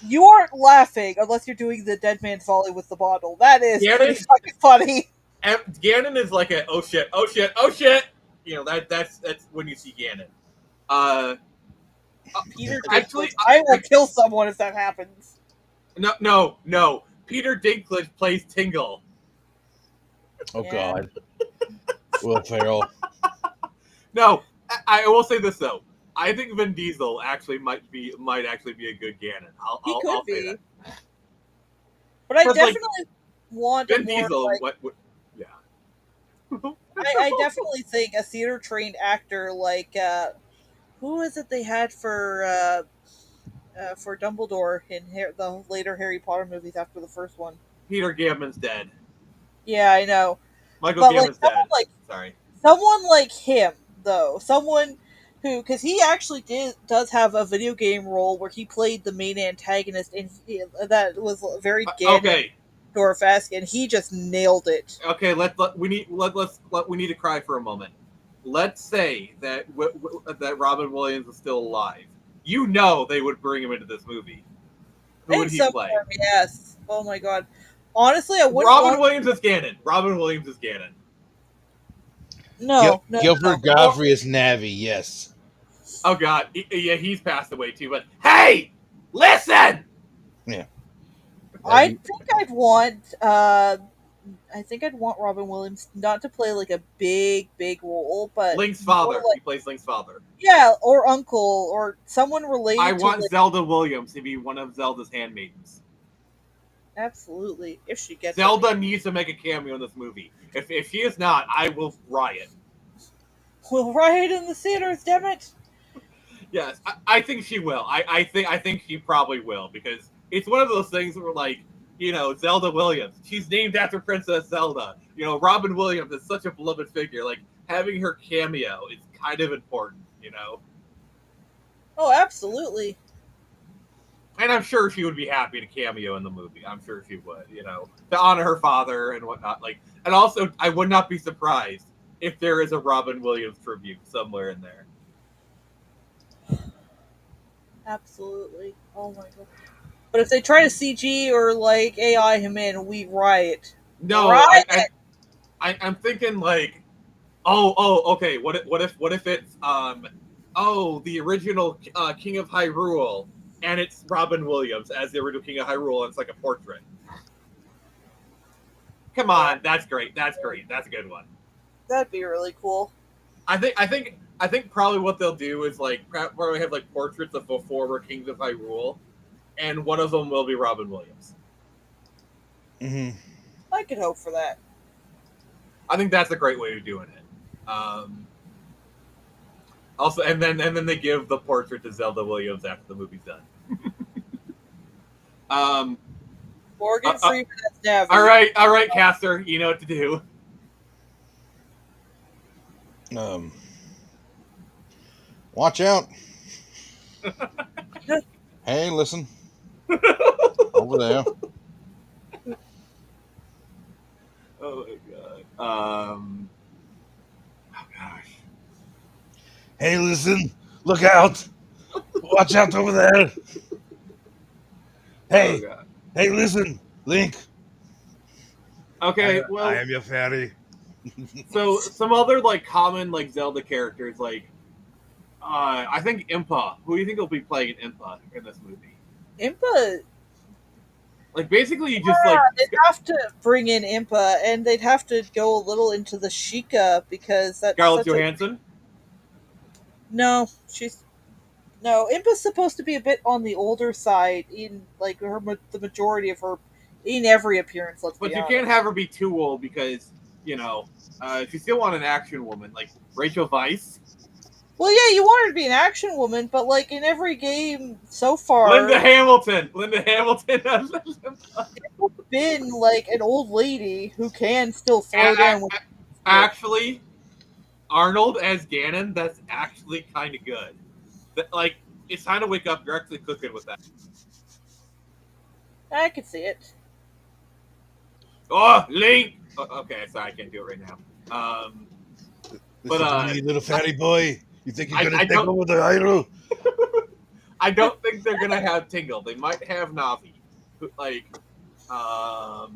you aren't laughing unless you're doing the dead man's volley with the bottle. That is pretty fucking funny. Ganon is like a oh shit. You know that's when you see Ganon. Peter actually, Dinklage. I will kill someone if that happens. No. Peter Dinklage plays Tingle. Oh God, Will Ferrell. No, I will say this though. I think Vin Diesel actually might actually be a good Ganon. I'll say that. But I But, definitely want a Vin more Diesel. like. Yeah. I definitely think a theater trained actor like who is it they had for Dumbledore in the later Harry Potter movies after the first one. Peter Gambon's dead. Yeah, I know. Michael But like Gambon's dead. Sorry. someone like him though, someone who, because he actually does have a video game role where he played the main antagonist, and that was very Okay. Ganondorf-esque, and he just nailed it. Okay. We need to cry for a moment. Let's say that that Robin Williams is still alive. You know they would bring him into this movie. Who would he play? Yes. Oh my god. Honestly, I wouldn't. Robin Williams is Ganon. Robin Williams is Ganon. No, Gilbert Godfrey is Navi. Yes. Oh God, yeah, he's passed away too. But hey, listen. Yeah. I think I'd want. I think I'd want Robin Williams not to play like a big role, but Link's father. He plays Link's father. Yeah, or uncle, or someone related. I to want Zelda Williams to be one of Zelda's handmaidens. Absolutely, if she gets Zelda needs to make a cameo in this movie. If she is not, I will riot. We'll riot in the theaters, damn it! Yes, I think she will. I think she probably will, because it's one of those things where, like, Zelda Williams, she's named after Princess Zelda. Robin Williams is such a beloved figure. Like, having her cameo is kind of important. Oh, absolutely. And I'm sure she would be happy to cameo in the movie. I'm sure she would, to honor her father and whatnot. And also, I would not be surprised if there is a Robin Williams tribute somewhere in there. Absolutely. Oh my god. But if they try to CG or like AI him in, we riot. No, riot! I'm thinking like, okay. What if it's the original King of Hyrule, and it's Robin Williams as the original King of Hyrule, and it's like a portrait. Come on, that's great. That's a good one. That'd be really cool. I think probably what they'll do is like probably have like portraits of the former Kings of Hyrule, and one of them will be Robin Williams. Mm-hmm. I could hope for that. I think that's a great way of doing it. Also, and then they give the portrait to Zelda Williams after the movie's done. Morgan Freeman as Navi. All right, Caster, you know what to do. Watch out. Hey, listen. Over there. Oh my god. Oh gosh. Hey, listen. Look out. Watch out over there. Hey. Oh, hey, listen. Link. Okay, I am your fairy. So some other like common like Zelda characters, like I think Impa. Who do you think will be playing Impa in this movie? Impa. Like basically, you just like they'd have to bring in Impa, and they'd have to go a little into the Sheikah because that's Scarlett Johansson. No, Impa's supposed to be a bit on the older side in like the majority of her in every appearance. But you can't have her be too old because if you still want an action woman like Rachel Weisz. Well, yeah, you want her to be an action woman, but like in every game so far, Linda Hamilton has been like an old lady who can still throw down. Actually, Arnold as Ganon, that's actually kind of good. Like, it's time to wake up. You're actually cooking with that. I could see it. Oh, Link! Oh, okay, sorry, I can't do it right now. But little fatty boy, you think you're gonna take over the Hyrule? I don't think they're gonna have Tingle. They might have Navi. Oh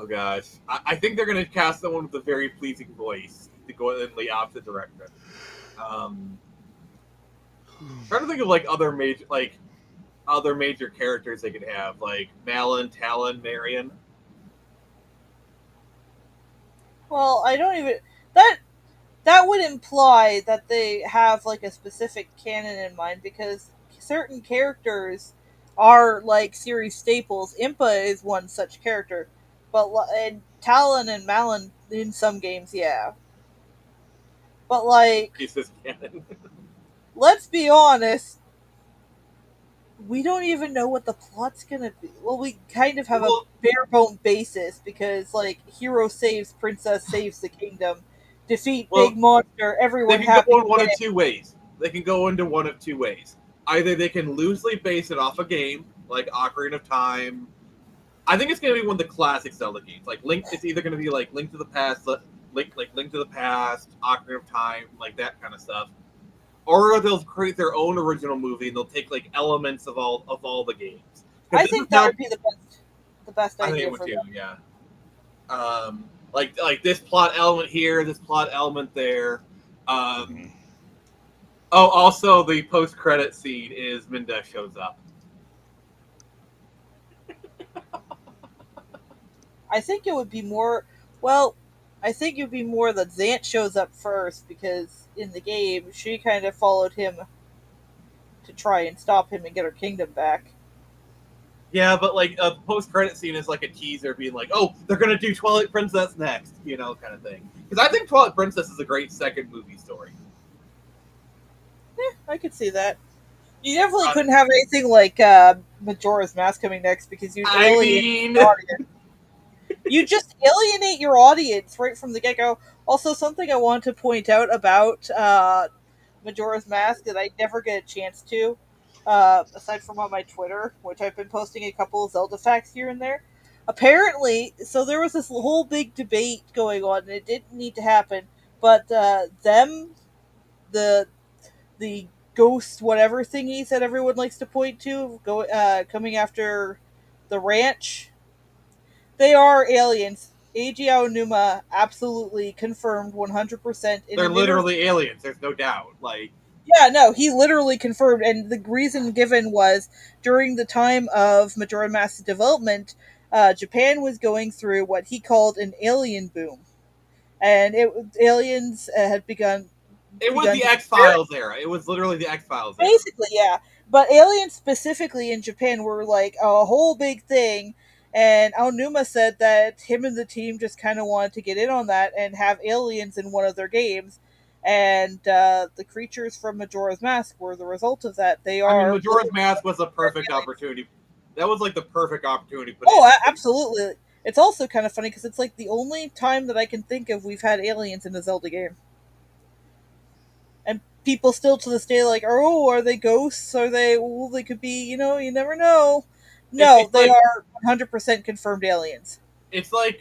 gosh, I think they're gonna cast someone with a very pleasing voice to go in the opposite direction. Trying to think of other major characters they could have, like Malin, Talon, Marion. Well, I don't even that would imply that they have like a specific canon in mind because certain characters are like series staples. Impa is one such character, but and Talon and Malin in some games, yeah. But like, Is this canon? let's be honest, we don't even know what the plot's gonna be. Well, we kind of have a bare bone basis because like hero saves princess saves the kingdom, defeat big monster, They everyone can go happy. in one of two ways. They can go into one of two ways. Either they can loosely base it off a game, like Ocarina of Time. I think it's going to be one of the classic Zelda games. Like Link, it's either going to be like Link to the Past, Link to the Past, Ocarina of Time, like that kind of stuff. Or they'll create their own original movie and they'll take like elements of all the games. I think that would be the best I think idea it would for too. them. Yeah. Like this plot element here, this plot element there. Oh, also the post-credit scene is Minda shows up. I think it would be more. Well, I think it would be more that Zant shows up first because in the game she kind of followed him to try and stop him and get her kingdom back. Yeah, but like a post-credit scene is like a teaser, being like, "Oh, they're gonna do Twilight Princess next," kind of thing. Because I think Twilight Princess is a great second movie story. Yeah, I could see that. You definitely couldn't have anything like Majora's Mask coming next because you'd alienate the audience. You just alienate your audience right from the get-go. Also, something I want to point out about Majora's Mask that I never get a chance to, aside from on my Twitter, which I've been posting a couple of Zelda facts here and there. Apparently, so there was this whole big debate going on, and it didn't need to happen, but the ghost whatever thingies that everyone likes to point to, coming after the ranch, they are aliens. Eiji Aonuma absolutely confirmed 100% in They're an literally aliens. There's no doubt. Like, yeah, no, he literally confirmed, and the reason given was during the time of Majora Mask's development, Japan was going through what he called an alien boom, and aliens had begun. It was the X-Files era. It was literally the X-Files era. Basically, yeah. But aliens specifically in Japan were like a whole big thing, and Aonuma said that him and the team just kind of wanted to get in on that and have aliens in one of their games. And the creatures from Majora's Mask were the result of that. They are. I mean, Majora's Mask was a perfect opportunity. That was like the perfect opportunity. Absolutely. It's also kind of funny because it's like the only time that I can think of we've had aliens in a Zelda game. And people still to this day like, oh, are they ghosts? Are they? Well, they could be. You never know. No, they are 100% confirmed aliens. It's like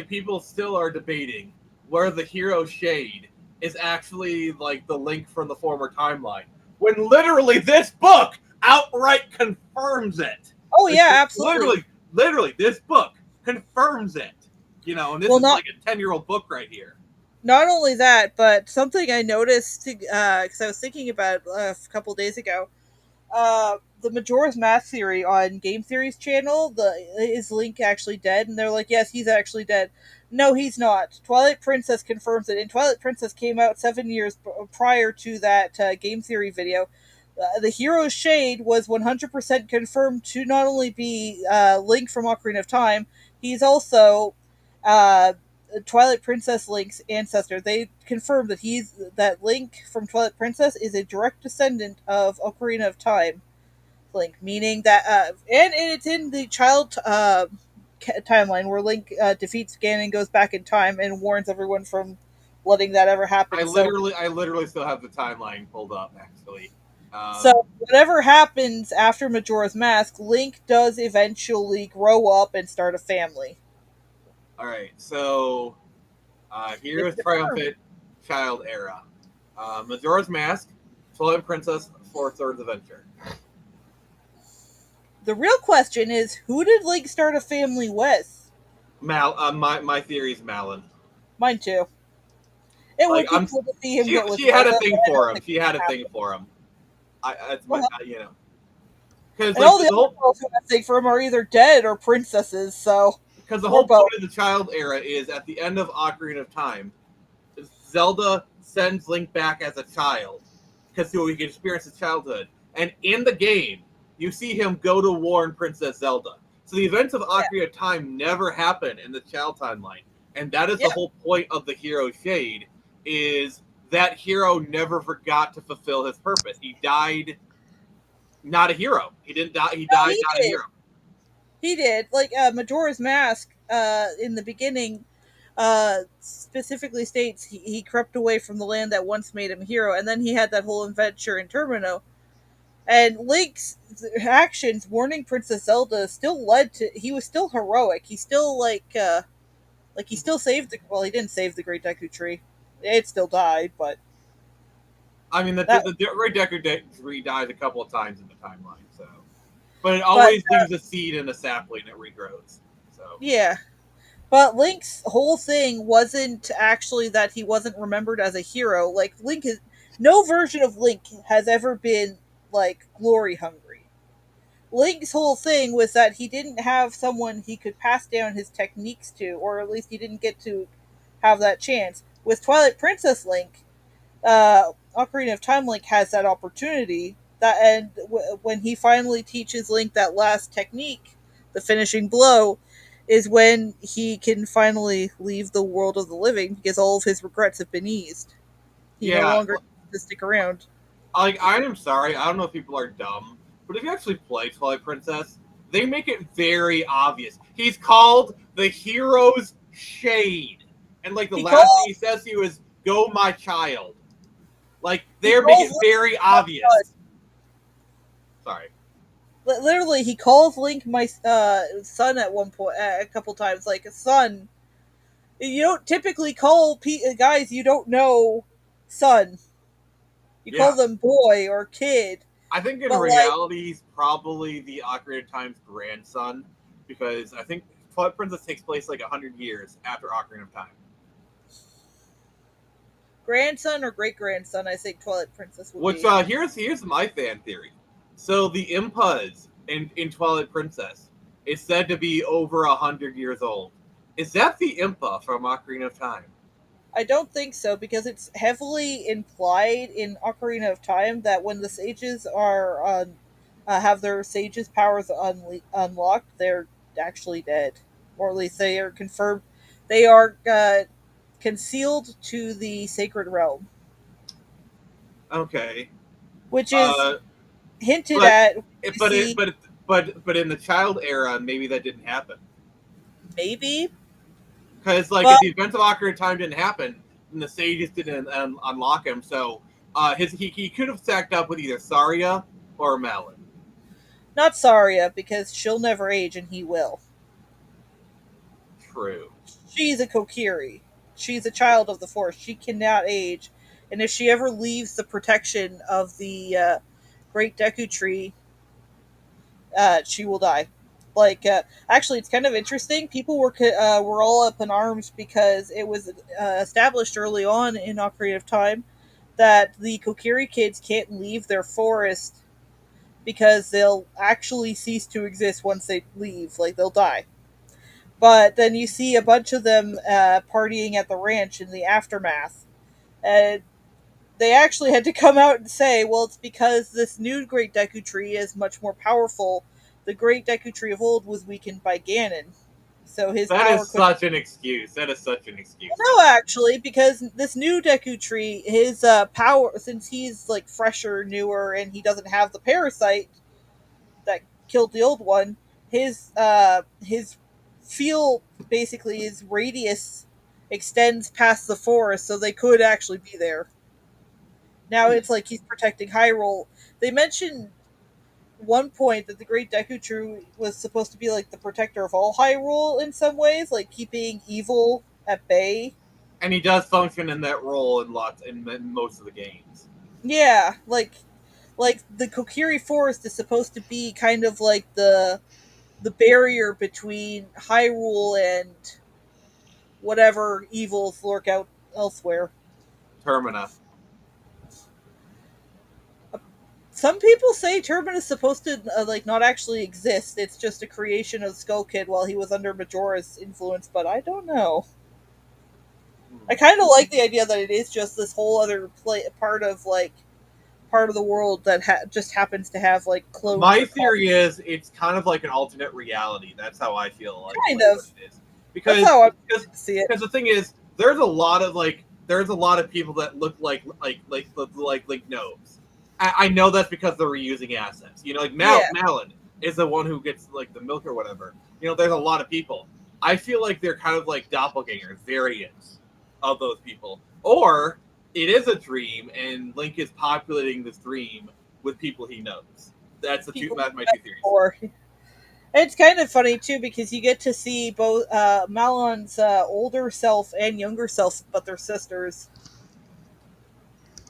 people still are debating where the hero shade is actually like the Link from the former timeline, when literally this book outright confirms it. Oh yeah, absolutely. Literally, this book confirms it. And this is like a 10-year-old book right here. Not only that, but something I noticed because I was thinking about it a couple days ago. The Majora's Mask theory on Game Theory's channel, is Link actually dead? And they're like, yes, he's actually dead. No, he's not. Twilight Princess confirms it, and Twilight Princess came out 7 years prior to that Game Theory video. The hero's shade was 100% confirmed to not only be Link from Ocarina of Time, he's also Twilight Princess Link's ancestor. They confirmed that Link from Twilight Princess is a direct descendant of Ocarina of Time Link, meaning that and it's in the child timeline where Link defeats Ganon, goes back in time, and warns everyone from letting that ever happen. I literally still have the timeline pulled up actually. So whatever happens after Majora's Mask, Link does eventually grow up and start a family. All right, so here is Triumphant Child era. Majora's Mask, Twilight Princess, Four Swords Adventure. The real question is, who did Link start a family with? My theory is Malin. Mine too. It Like would be cool to see him get with she had a Zelda, but thing I for don't him. think She it's had a gonna thing happen. for him. That's my, Uh-huh. because And like all the the other whole girls who have a thing for him are either dead or princesses, so because the or whole point both. of the child era is at the end of Ocarina of Time, Zelda sends Link back as a child because so he can experience his childhood. And in the game, you see him go to war in Princess Zelda. So the events of Ocarina of Time never happen in the child timeline, and that is the whole point of the hero shade. Is that hero never forgot to fulfill his purpose? He died not a hero. He didn't die. He No, died he not a did. hero. He did. Like Majora's Mask, in the beginning, specifically states he crept away from the land that once made him a hero, and then he had that whole adventure in Termino. And Link's actions warning Princess Zelda still led to he was still heroic. He still like he still saved the well, he didn't save the Great Deku Tree. It still died, but I mean, that the Great Deku Tree dies a couple of times in the timeline, so but it but always leaves a seed and a sapling that regrows. So yeah. But Link's whole thing wasn't actually that he wasn't remembered as a hero. Like Link is no version of Link has ever been like glory hungry. Link's whole thing was that he didn't have someone he could pass down his techniques to, or at least he didn't get to have that chance. With Twilight Princess Link, Ocarina of Time Link has that opportunity. That and when he finally teaches Link that last technique, the finishing blow, is when he can finally leave the world of the living because all of his regrets have been eased. He no yeah, longer needs to stick around. like I am sorry, I don't know if people are dumb, but if you actually play Twilight Princess, they make it very obvious. He's called the hero's shade, and like the He last thing calls he says to you is "Go, my child." Like he they make calls it very obvious. Sorry. literally he calls Link my son at one point, a couple times, like a son. You don't typically call guys you don't know son. You call Yeah, them boy or kid, I think in but like reality he's probably the Ocarina of Time's grandson because I think Twilight Princess takes place like 100 years after Ocarina of Time. grandson or great grandson. I think Twilight Princess would Which be. here's my fan theory. So the Impas in Twilight Princess is said to be over 100 years old. Is that the Impa from Ocarina of Time? I don't think so because it's heavily implied in Ocarina of Time that when the sages are have their sages powers unlocked, they're actually dead, or at least they are confirmed. They are concealed to the sacred realm, Okay, which is uh, hinted but at. it, We but it, see but in the child era, maybe that didn't happen maybe, because like if but the events of Ocarina of Time didn't happen, then the sages didn't unlock him. So he could have stacked up with either Saria or Malin. not Saria because she'll never age and he will. True. She's a Kokiri. She's a child of the Force. She cannot age, and if she ever leaves the protection of the Great Deku Tree, she will die. Like, actually, it's kind of interesting. People were all up in arms because it was established early on in Ocarina of Time that the Kokiri kids can't leave their forest because they'll actually cease to exist once they leave. Like, they'll die. But then you see a bunch of them partying at the ranch in the aftermath. And they actually had to come out and say, well, it's because this new Great Deku Tree is much more powerful. The Great Deku Tree of old was weakened by Ganon. So his That power is couldn't. such an excuse. That is such an excuse. No, actually, because this new Deku Tree, his power, since he's like fresher, newer, and he doesn't have the parasite that killed the old one, his field basically his radius extends past the forest, so they could actually be there. Now it's like he's protecting Hyrule. They mentioned one point that the Great Deku Tree was supposed to be like the protector of all Hyrule in some ways, like keeping evil at bay. And he does function in that role in most of the games. Yeah, like the Kokiri Forest is supposed to be kind of like the barrier between Hyrule and whatever evils lurk out elsewhere. Termina. Some people say Turbin is supposed to not actually exist. It's just a creation of Skull Kid while he was under Majora's influence, but I don't know. I kind of like the idea that it is just this whole other part of the world that just happens to have clones. My theory is it's kind of like an alternate reality. That's how I feel like kind what of. it is. Because That's how I see it. Because the thing is, there's a lot of people that look like gnomes. I know that's because they're reusing assets. You know, like Malin is the one who gets like the milk or whatever. You know, there's a lot of people. I feel like they're kind of like doppelgangers, variants of those people. Or it is a dream, and Link is populating this dream with people he knows. That's my two theories. It's kind of funny too because you get to see both Malon's older self and younger self, but they're sisters.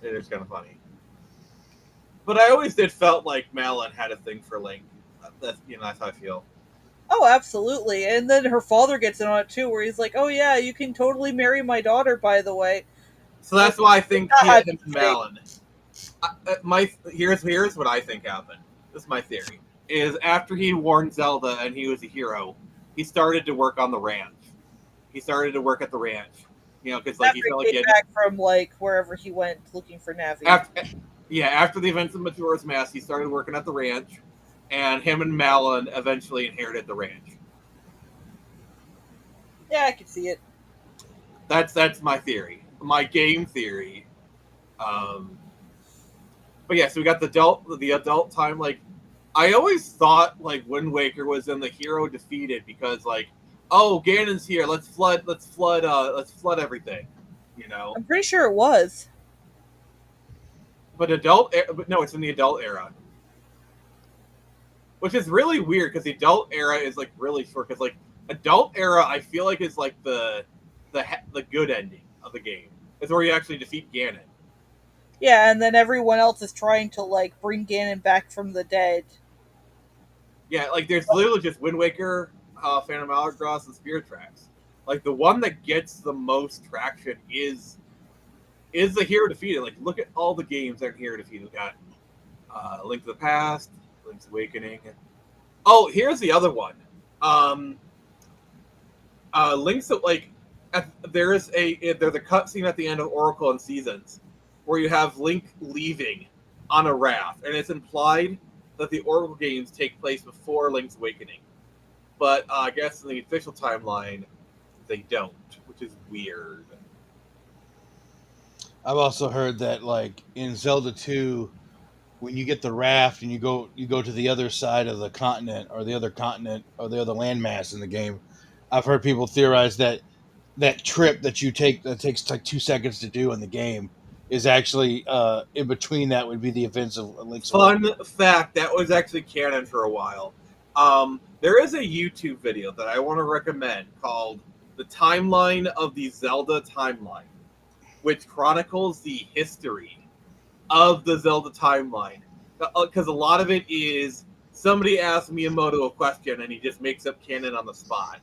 It is kind of funny. But I always did felt like Malin had a thing for Link. That's how I feel. Oh, absolutely. And then her father gets in on it too, where he's like, "Oh yeah, you can totally marry my daughter, by the way." So that's why I think he had him and Malin. Here's what I think happened. This is my theory. Is after he warned Zelda and he was a hero, he started to work on the ranch. He started to work at the ranch. You know, because he felt like he had back from wherever he went looking for Navi. After the events of Majora's Mask, he started working at the ranch, and him and Malin eventually inherited the ranch. Yeah, I can see it. That's my theory. My game theory. But yeah, so we got the adult time. Like, I always thought Wind Waker was then the hero defeated because oh, Ganon's here. Let's flood everything. You know. I'm pretty sure it was. But no, it's in the adult era, which is really weird because the adult era is really short. Because adult era, I feel like is the good ending of the game. It's where you actually defeat Ganon. Yeah, and then everyone else is trying to bring Ganon back from the dead. Yeah, there's literally just Wind Waker, Phantom Hourglass, and Spirit Tracks. The one that gets the most traction is the hero defeated. Look at all the games that are hero defeated. We got Link to the Past, Link's Awakening. Oh, here's the other one. Link's there's a cutscene at the end of Oracle and Seasons where you have Link leaving on a raft, and it's implied that the Oracle games take place before Link's Awakening. But I guess in the official timeline, they don't, which is weird. I've also heard that in Zelda 2, when you get the raft and you go to the other side of the continent or the other landmass in the game, I've heard people theorize that trip that you take that takes 2 seconds to do in the game is actually in between. That would be the events of Link's Awakening. Fun fact, that was actually canon for a while. There is a YouTube video that I want to recommend called The Timeline of the Zelda Timeline, which chronicles the history of the Zelda timeline. Because a lot of it is somebody asks Miyamoto a question and he just makes up canon on the spot.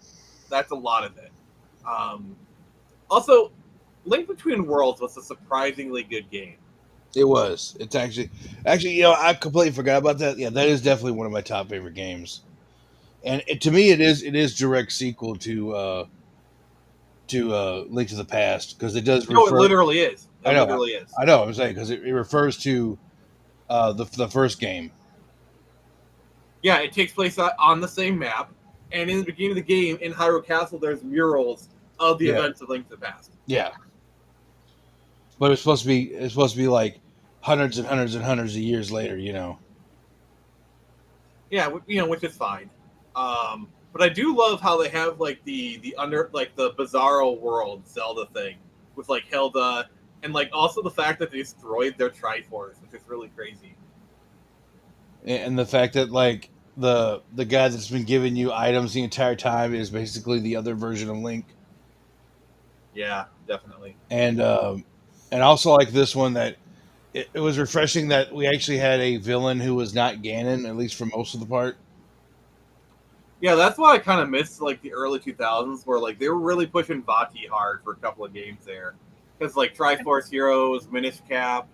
That's a lot of it. Also, Link Between Worlds was a surprisingly good game. It was. It's actually, I completely forgot about that. Yeah, that is definitely one of my top favorite games. And to me, it is direct sequel to Link to the Past because it does. No, it literally is. I know. I'm saying because it refers to the first game. Yeah, it takes place on the same map, and in the beginning of the game, in Hyrule Castle, there's murals of the events of Link to the Past. Yeah, but it's supposed to be hundreds and hundreds and hundreds of years later. You know. Yeah, which is fine. But I do love how they have the Bizarro World Zelda thing with Hilda, and also the fact that they destroyed their Triforce, which is really crazy. And the fact that the guy that's been giving you items the entire time is basically the other version of Link. Yeah, definitely. And also this one that it was refreshing that we actually had a villain who was not Ganon, at least for most of the part. Yeah, that's why I kind of missed the early 2000s where they were really pushing Vati hard for a couple of games there. because like Triforce Heroes, Minish Cap.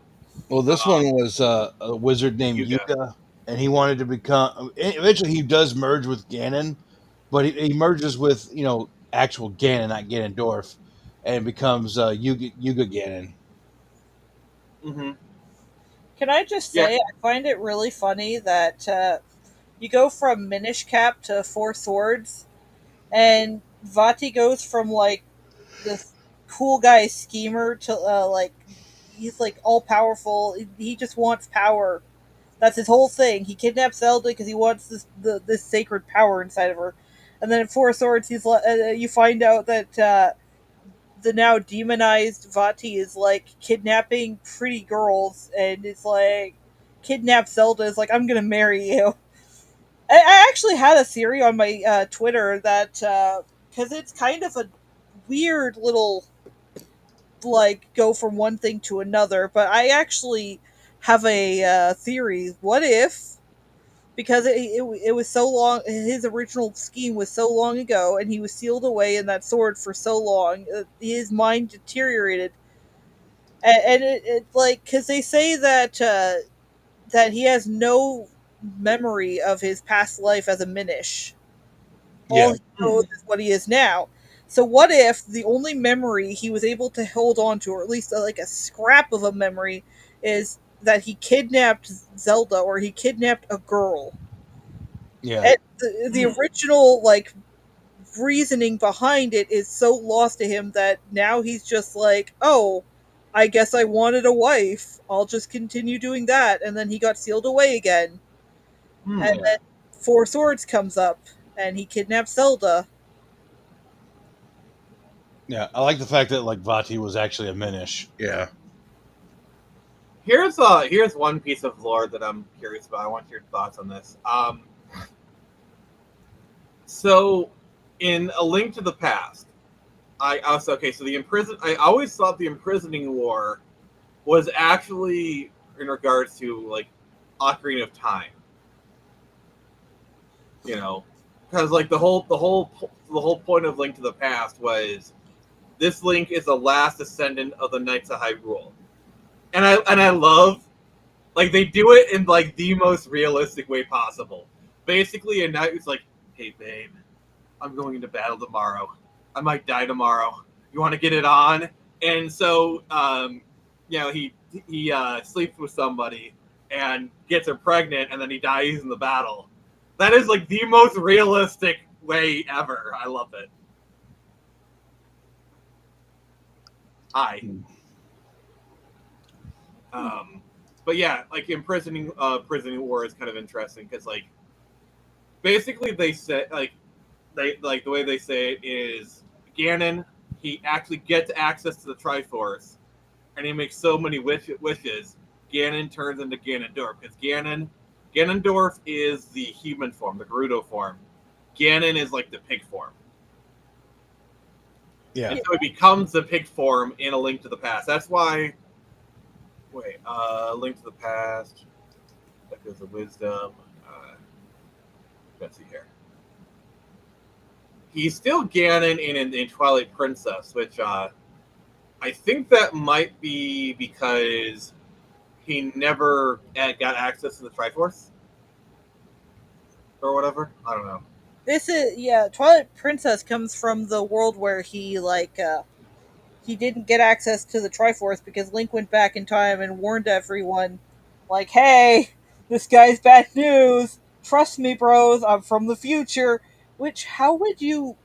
Well, this one was a wizard named Yuga. Yuga, and he wanted to become. Eventually, he does merge with Ganon, but he merges with actual Ganon, not Ganondorf, and becomes Yuga Ganon. Mm-hmm. Can I just Yeah. say, I find it really funny that you go from Minish Cap to Four Swords, and Vati goes from like this cool guy schemer to like he's like all powerful. He just wants power. That's his whole thing. He kidnaps Zelda because he wants this sacred power inside of her. And then in Four Swords, you find out that the now demonized Vati is like kidnapping pretty girls, and it's like kidnap Zelda is like, I'm gonna marry you. I actually had a theory on my Twitter that because it's kind of a weird little like go from one thing to another, but I actually have a theory. What if because it was so long, his original scheme was so long ago, and he was sealed away in that sword for so long, his mind deteriorated, and it like because they say that that he has no memory of his past life as a Minish. All Yeah. he knows is what he is now. So what if the only memory he was able to hold on to, or at least like a scrap of a memory, is that he kidnapped Zelda or he kidnapped a girl? Yeah. And the original like reasoning behind it is so lost to him that now he's just like, oh, I guess I wanted a wife. I'll just continue doing that, and then he got sealed away again. And then Four Swords comes up, and he kidnaps Zelda. Yeah, I like the fact that like Vati was actually a Minish. Yeah. Here's one piece of lore that I'm curious about. I want your thoughts on this. So in A Link to the Past, I also okay. So I always thought the imprisoning war was actually in regards to like Ocarina of Time. You know, because like the whole point of Link to the Past was this Link is the last descendant of the Knights of Hyrule, and I love like they do it in like the most realistic way possible. Basically, a knight is like, "Hey, babe, I'm going into battle tomorrow. I might die tomorrow. You want to get it on?" And so, he sleeps with somebody and gets her pregnant, and then he dies in the battle. That is like the most realistic way ever. I love it. Hi. But yeah, like imprisoning war is kind of interesting because like basically they say like the way they say it is Ganon, he actually gets access to the Triforce, and he makes so many wishes. Ganon turns into Ganondorf because Ganondorf is the human form, the Gerudo form. Ganon is like the pig form. Yeah. And so he becomes the pig form in A Link to the Past. That's why. Wait, Link to the Past. That goes the wisdom. Let's see here. He's still Ganon in Twilight Princess, which I think that might be because he never got access to the Triforce or whatever. I don't know. This is Twilight Princess comes from the world where he like he didn't get access to the Triforce because Link went back in time and warned everyone, like, "Hey, this guy's bad news. Trust me, bros. I'm from the future." Which how would you?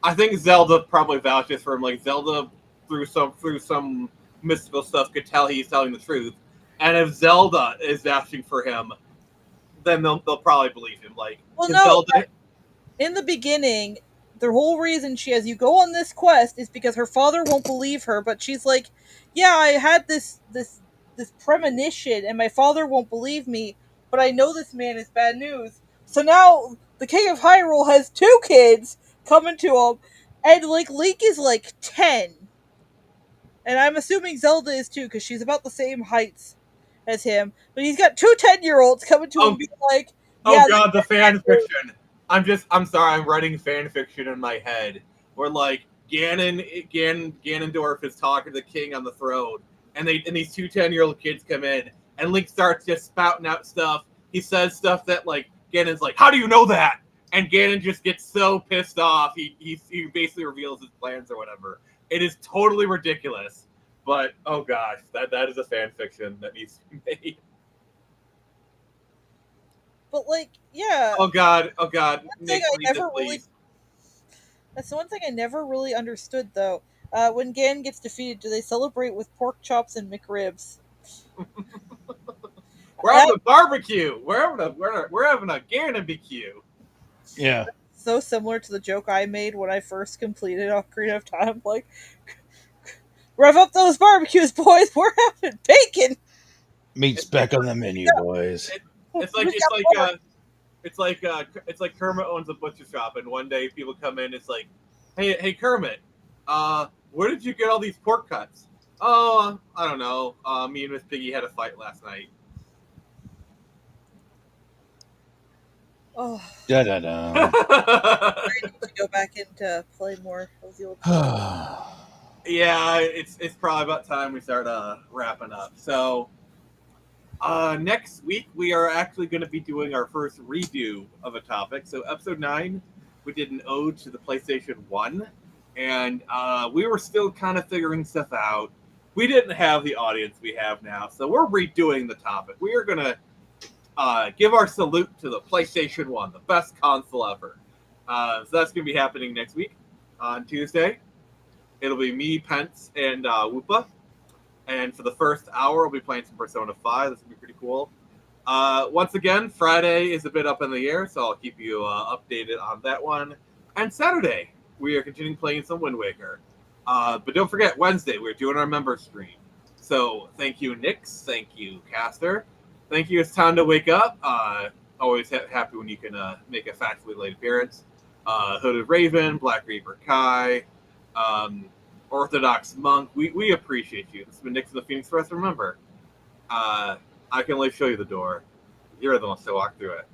I think Zelda probably vouches for him. Like Zelda, through some mystical stuff, could tell he's telling the truth. And if Zelda is vouching for him, then they'll probably believe him. Like, Well, no. Zelda, In the beginning, the whole reason she has you go on this quest is because her father won't believe her, but she's like, "Yeah, I had this premonition, and my father won't believe me, but I know this man is bad news." So now the King of Hyrule has two kids coming to him, and like Link is like 10, and I'm assuming Zelda is too because she's about the same heights as him. But he's got two 10-year-olds coming to him, being like, oh "Yeah, this god, the is bad fan news." fiction. I'm sorry, I'm writing fan fiction in my head where like Ganondorf is talking to the king on the throne, and these 2 10-year-old kids come in, and Link starts just spouting out stuff. He says stuff that like Ganon's like, "How do you know that?" And Ganon just gets so pissed off. He basically reveals his plans or whatever. It is totally ridiculous, but oh gosh, that is a fan fiction that needs to be made. But like, yeah. Oh god. Nick, that's the one thing I never really understood, though. When Ganon gets defeated, do they celebrate with pork chops and McRibs? We're having a barbecue. We're having a Ganon BQ. Yeah. So similar to the joke I made when I first completed Ocarina of Time. Like, rev up those barbecues, boys. We're having bacon. Meat's back on the menu, boys. It's like Kermit owns a butcher shop, and one day people come in. It's like, hey Kermit, where did you get all these pork cuts? Oh, I don't know. Me and Miss Piggy had a fight last night. Oh. Da da da. I need to go back in to play more of the old. Yeah, it's probably about time we start wrapping up. So next week we are actually going to be doing our first redo of a topic. So episode 9, we did an ode to the PlayStation 1, and we were still kind of figuring stuff out. We didn't have the audience we have now, so we're redoing the topic. We are going to give our salute to the PlayStation 1, the best console ever. So that's going to be happening next week on Tuesday. It'll be me, Pence, and Whoopa. And for the first hour, we'll be playing some Persona 5. This will be pretty cool. Once again, Friday is a bit up in the air, so I'll keep you updated on that one. And Saturday, we are continuing playing some Wind Waker. But don't forget, Wednesday, we're doing our member stream. So thank you, Nix. Thank you, Caster. Thank you, It's Time to Wake Up. Always happy when you can make a factually late appearance. Hooded Raven, Black Reaper Kai, Orthodox Monk. We appreciate you. This has been Nix of the Phoenix Press. Remember, I can only show you the door. You're the ones to walk through it.